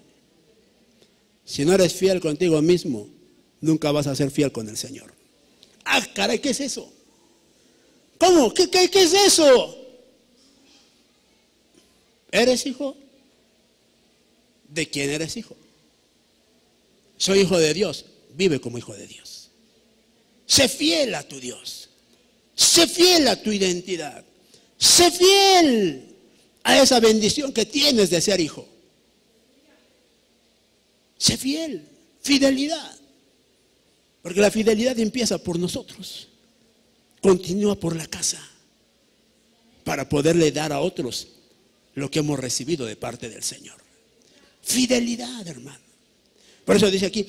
Si no eres fiel contigo mismo, nunca vas a ser fiel con el Señor. Ah, caray, ¿qué es eso? ¿Cómo? ¿Qué es eso? ¿Eres hijo? ¿De quién eres hijo? Soy hijo de Dios. Vive como hijo de Dios. Sé fiel a tu Dios. Sé fiel a tu identidad. Sé fiel a esa bendición que tienes de ser hijo. Sé fiel. Fidelidad. Porque la fidelidad empieza por nosotros. Continúa por la casa. Para poderle dar a otros lo que hemos recibido de parte del Señor. Fidelidad, hermano. Por eso dice aquí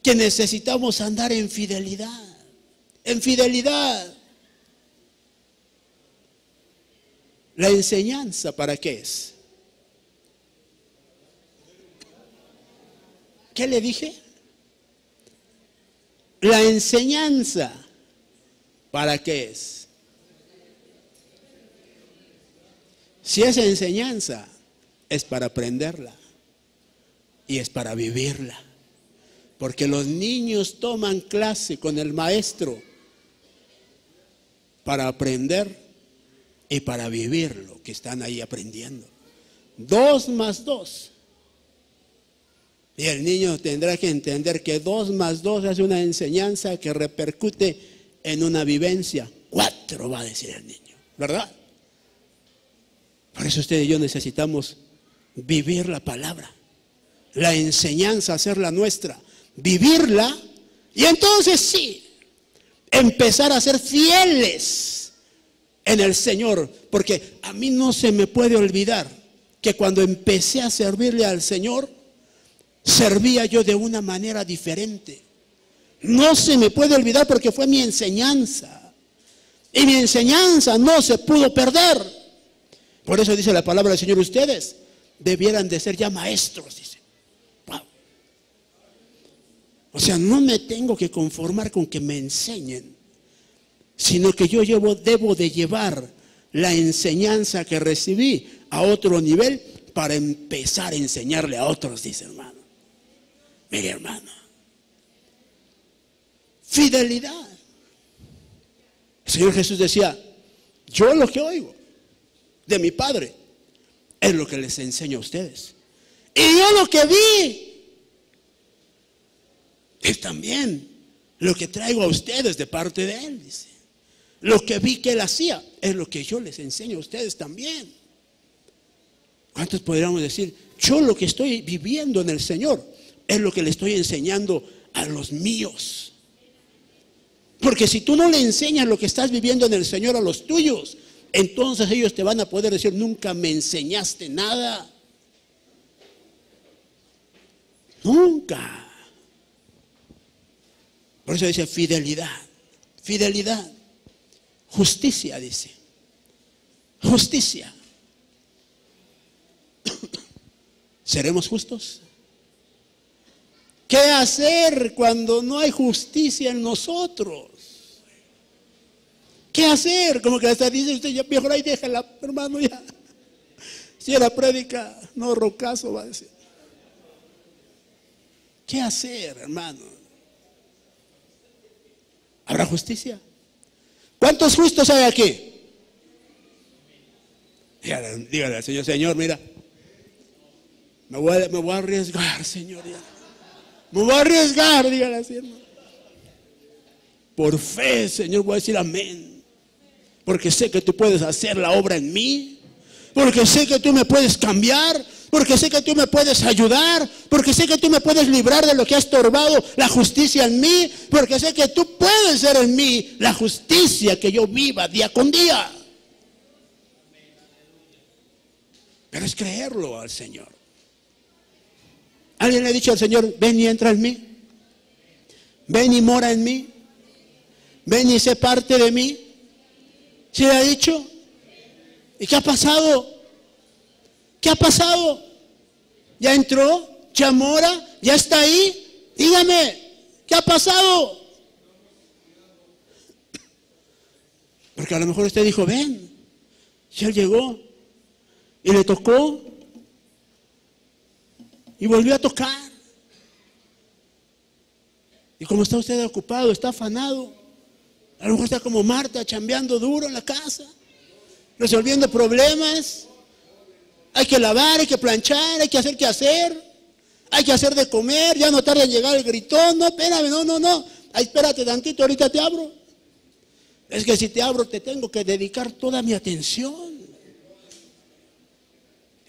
que necesitamos andar en fidelidad. En fidelidad. La enseñanza, ¿para qué es? ¿Qué le dije? La enseñanza, ¿para qué es? Si es enseñanza, es para aprenderla y es para vivirla. Porque los niños toman clase con el maestro para aprender y para vivir lo que están ahí aprendiendo. 2 más 2. Y el niño tendrá que entender que 2 más 2 es una enseñanza que repercute en una vivencia. 4 va a decir el niño, ¿verdad? Por eso usted y yo necesitamos vivir la palabra. La enseñanza, hacerla nuestra. Vivirla. Y entonces sí, empezar a ser fieles en el Señor. Porque a mí no se me puede olvidar que cuando empecé a servirle al Señor, servía yo de una manera diferente. No se me puede olvidar porque fue mi enseñanza. Y mi enseñanza no se pudo perder. Por eso dice la palabra del Señor, ustedes debieran de ser ya maestros, dice. Wow. O sea, no me tengo que conformar con que me enseñen, sino que yo debo de llevar la enseñanza que recibí a otro nivel para empezar a enseñarle a otros, dice hermano. Mire, hermano, fidelidad. El Señor Jesús decía, yo lo que oigo de mi Padre es lo que les enseño a ustedes. Y yo lo que vi es también lo que traigo a ustedes de parte de Él, dice. Lo que vi que Él hacía es lo que yo les enseño a ustedes también. ¿Cuántos podríamos decir? Yo lo que estoy viviendo en el Señor es lo que le estoy enseñando a los míos. Porque si tú no le enseñas lo que estás viviendo en el Señor a los tuyos, entonces ellos te van a poder decir, nunca me enseñaste nada. Nunca. Por eso dice fidelidad. Fidelidad. Justicia, dice. Justicia. ¿Seremos justos? ¿Qué hacer cuando no hay justicia en nosotros? ¿Qué hacer? Como que hasta dice usted, ya mejor ahí déjala, hermano, ya. Si era prédica, no rocazo, va a decir. ¿Qué hacer, hermano? ¿Habrá justicia? ¿Cuántos justos hay aquí? Dígale al Señor, Señor, mira, me voy a arriesgar, Señor, ya. Me voy a arriesgar, dígale así, hermano. Por fe, Señor, voy a decir amén. Porque sé que tú puedes hacer la obra en mí. Porque sé que tú me puedes cambiar. Porque sé que tú me puedes ayudar. Porque sé que tú me puedes librar de lo que ha estorbado la justicia en mí. Porque sé que tú puedes ser en mí la justicia que yo viva día con día. Pero es creerlo al Señor. ¿Alguien le ha dicho al Señor, ven y entra en mí? Ven y mora en mí. Ven y sé parte de mí. ¿Sí le ha dicho? ¿Y qué ha pasado? ¿Qué ha pasado? ¿Ya entró? ¿Ya mora? ¿Ya está ahí? Dígame, ¿qué ha pasado? Porque a lo mejor usted dijo, ven, si él llegó y le tocó y volvió a tocar. Y como está usted ocupado, está afanado, a lo mejor está como Marta, chambeando duro en la casa, resolviendo problemas. Hay que lavar, hay que planchar, hay que hacer qué hacer, hay que hacer de comer, ya no tarda en llegar el gritón. No, espérame, no, ay, espérate tantito, ahorita te abro. Es que si te abro te tengo que dedicar toda mi atención.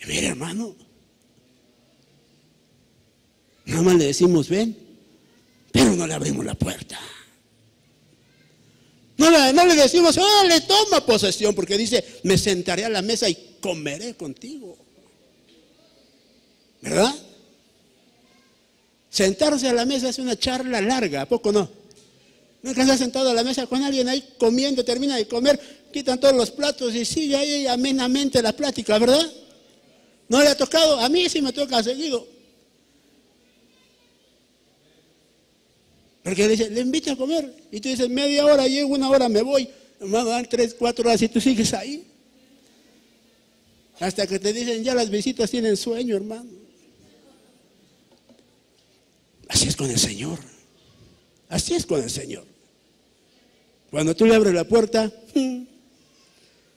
Y mire, hermano, nada más le decimos ven, pero no le abrimos la puerta. No le decimos, le toma posesión, porque dice, me sentaré a la mesa y comeré contigo. ¿Verdad? Sentarse a la mesa es una charla larga, ¿a poco no? Nunca se ha sentado a la mesa con alguien ahí comiendo, termina de comer, quitan todos los platos y sigue ahí amenamente la plática, ¿verdad? ¿No le ha tocado? A mí sí me toca seguido. Porque le invita a comer y tú dices, media hora llego, 1 hora me voy. Hermano, dan 3, 4 horas y tú sigues ahí. Hasta que te dicen, ya las visitas tienen sueño, hermano. Así es con el Señor. Así es con el Señor. Cuando tú le abres la puerta,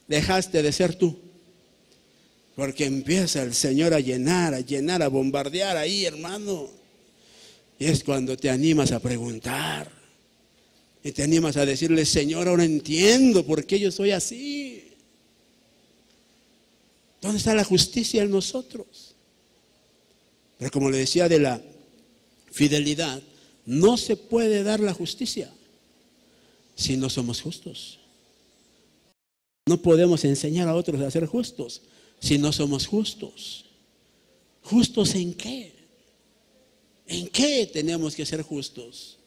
dejaste de ser tú. Porque empieza el Señor a llenar, a bombardear ahí, hermano. Y es cuando te animas a preguntar. Y te animas a decirle, Señor, ahora entiendo por qué yo soy así. ¿Dónde está la justicia en nosotros? Pero como le decía de la fidelidad, no se puede dar la justicia si no somos justos. No podemos enseñar a otros a ser justos si no somos justos. ¿Justos en qué? ¿En qué tenemos que ser justos?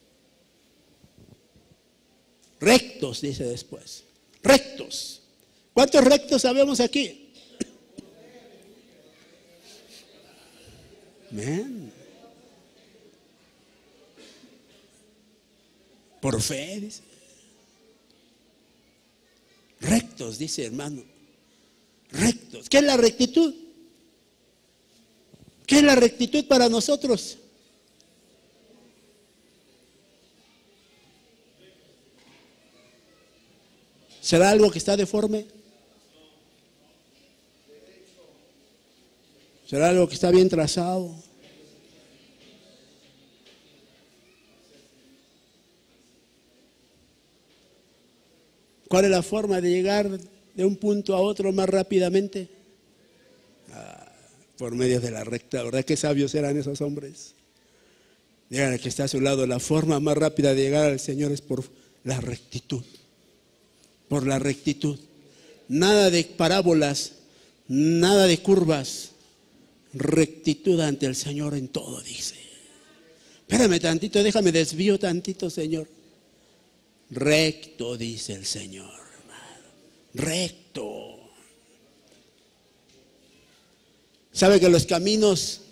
Rectos, dice después. Rectos. ¿Cuántos rectos sabemos aquí? Amén. Por fe, dice. Rectos, dice hermano. Rectos. ¿Qué es la rectitud? ¿Qué es la rectitud para nosotros? ¿Será algo que está deforme? ¿Será algo que está bien trazado? ¿Cuál es la forma de llegar de un punto a otro más rápidamente? Por medio de la recta, ¿verdad? Qué sabios eran esos hombres. Díganle que está a su lado, la forma más rápida de llegar al Señor es por la rectitud. Por la rectitud. Nada de parábolas, nada de curvas. Rectitud ante el Señor en todo, dice. Espérame tantito, déjame desvío tantito, Señor. Recto, dice el Señor, hermano. Recto. ¿Sabe que los caminos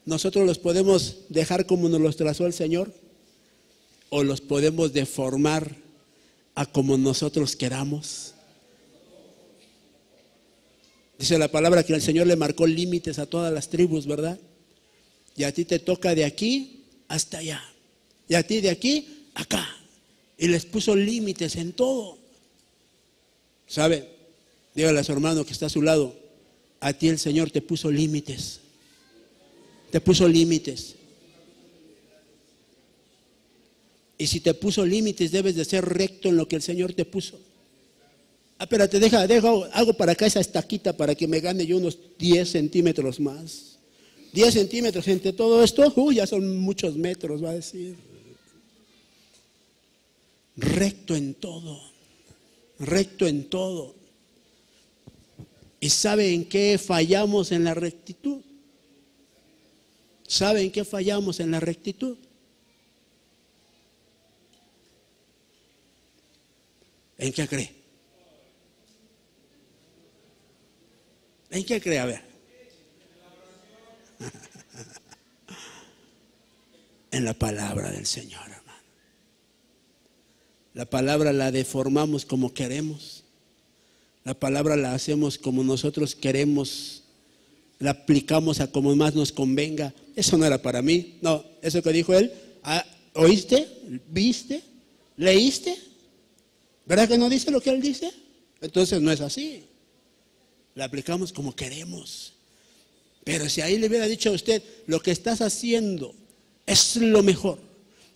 nosotros los podemos dejar como nos los trazó el Señor? ¿O los podemos deformar a como nosotros queramos? Dice la palabra que el Señor le marcó límites a todas las tribus, ¿verdad? Y a ti te toca de aquí hasta allá. Y a ti de aquí a acá. Y les puso límites en todo. ¿Sabe? Dígale a su hermano que está a su lado. A ti el Señor te puso límites. Te puso límites. Y si te puso límites, debes de ser recto en lo que el Señor te puso. Espérate, deja, hago para acá esa estaquita para que me gane yo unos 10 centímetros más. 10 centímetros entre todo esto, ya son muchos metros, va a decir. Recto en todo. Recto en todo. ¿Y sabe en qué fallamos en la rectitud? ¿Sabe en qué fallamos en la rectitud? ¿En qué cree? ¿En qué cree? A ver. En la palabra del Señor, hermano. La palabra la deformamos como queremos. La palabra la hacemos como nosotros queremos. La aplicamos a como más nos convenga. Eso no era para mí. No, eso que dijo él. ¿Oíste? ¿Viste? ¿Leíste? ¿Verdad que no dice lo que él dice? Entonces no es así. La aplicamos como queremos. Pero si ahí le hubiera dicho a usted, lo que estás haciendo es lo mejor.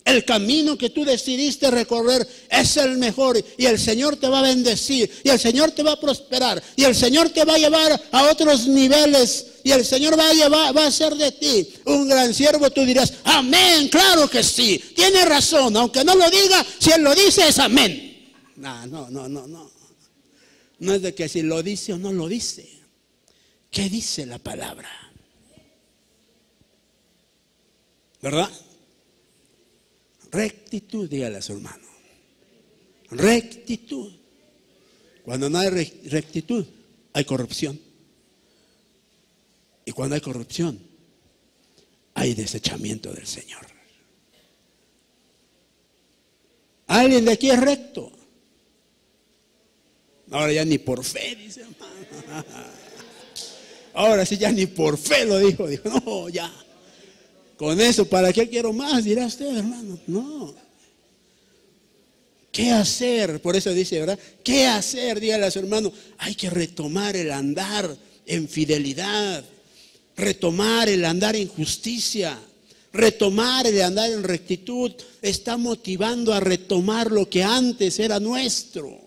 El camino que tú decidiste recorrer es el mejor, y el Señor te va a bendecir, y el Señor te va a prosperar, y el Señor te va a llevar a otros niveles, y el Señor va a hacer de ti un gran siervo. Tú dirás, amén, claro que sí, tiene razón, aunque no lo diga, si Él lo dice es amén. No. No es de que si lo dice o no lo dice. ¿Qué dice la palabra? ¿Verdad? Rectitud, dígale a su hermano. Rectitud. Cuando no hay rectitud, hay corrupción. Y cuando hay corrupción, hay desechamiento del Señor. ¿Alguien de aquí es recto? Ahora ya ni por fe, dice, hermano. Ahora sí ya ni por fe lo dijo. Dijo, no, ya. Con eso, ¿para qué quiero más? Dirá usted, hermano. No. ¿Qué hacer? Por eso dice, ¿verdad? ¿Qué hacer? Dígale a su hermano. Hay que retomar el andar en fidelidad. Retomar el andar en justicia. Retomar el andar en rectitud. Está motivando a retomar lo que antes era nuestro.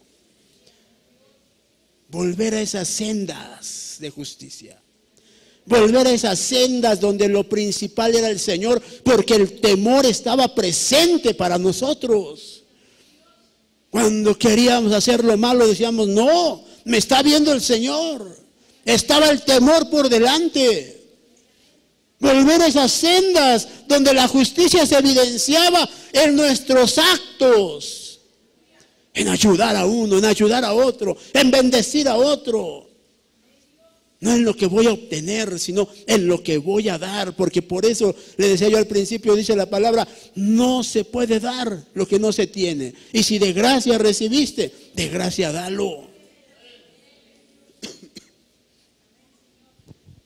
Volver a esas sendas de justicia. Volver a esas sendas donde lo principal era el Señor, porque el temor estaba presente para nosotros. Cuando queríamos hacer lo malo decíamos, no, me está viendo el Señor. Estaba el temor por delante. Volver a esas sendas donde la justicia se evidenciaba en nuestros actos. En ayudar a uno, en ayudar a otro, en bendecir a otro. No en lo que voy a obtener, sino en lo que voy a dar. Porque por eso le decía yo al principio, dice la palabra, no se puede dar lo que no se tiene. Y si de gracia recibiste, de gracia dalo.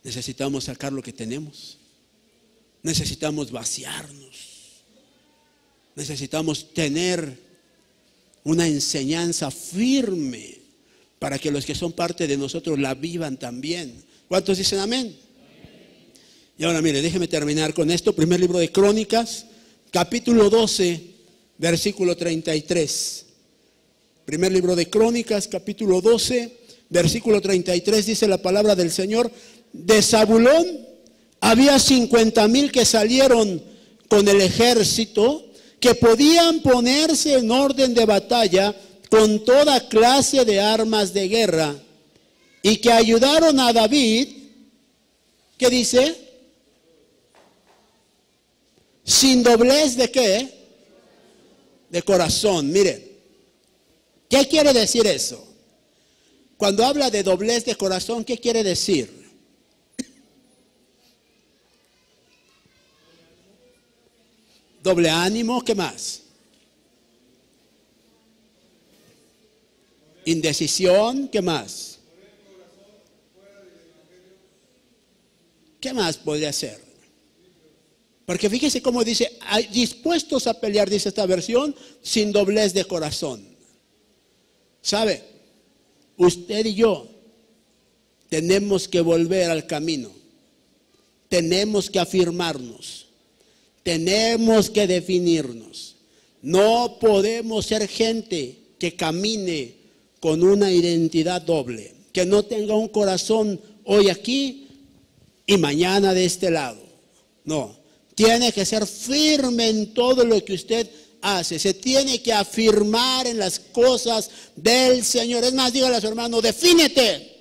Necesitamos sacar lo que tenemos. Necesitamos vaciarnos. Necesitamos tener una enseñanza firme para que los que son parte de nosotros la vivan también. ¿Cuántos dicen amén? Y ahora mire, déjeme terminar con esto. Primer libro de Crónicas, capítulo 12, versículo 33. Primer libro de Crónicas, capítulo 12, versículo 33, dice la palabra del Señor. De Zabulón había 50,000 que salieron con el ejército, que podían ponerse en orden de batalla con toda clase de armas de guerra, y que ayudaron a David. ¿Qué dice? Sin doblez de ¿qué? De corazón. Mire, ¿qué quiere decir eso? Cuando habla de doblez de corazón, ¿qué quiere decir? Doble ánimo, ¿qué más? Indecisión, ¿qué más? ¿Qué más podría ser? Porque fíjese cómo dice, dispuestos a pelear, dice esta versión, sin doblez de corazón. ¿Sabe? Usted y yo tenemos que volver al camino. Tenemos que afirmarnos. Tenemos que definirnos. No podemos ser gente que camine con una identidad doble, que no tenga un corazón hoy aquí y mañana de este lado. No, tiene que ser firme en todo lo que usted hace. Se tiene que afirmar en las cosas del Señor. Es más, dígale a su hermano, defínete.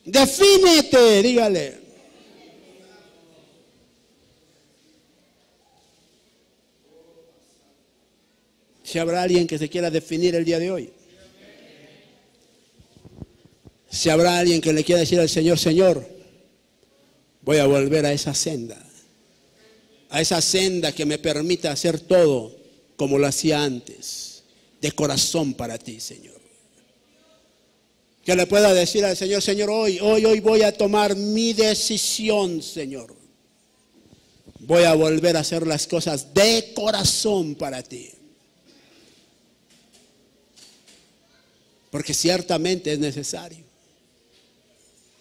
Defínete, dígale. Si habrá alguien que se quiera definir el día de hoy. Si habrá alguien que le quiera decir al Señor, Señor, voy a volver a esa senda que me permita hacer todo como lo hacía antes, de corazón para ti, Señor. Que le pueda decir al Señor, Señor, hoy voy a tomar mi decisión, Señor. Voy a volver a hacer las cosas de corazón para ti. Porque ciertamente es necesario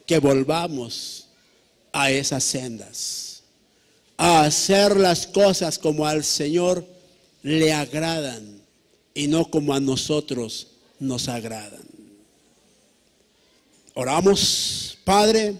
que volvamos a esas sendas, a hacer las cosas como al Señor le agradan y no como a nosotros nos agradan. Oramos, Padre.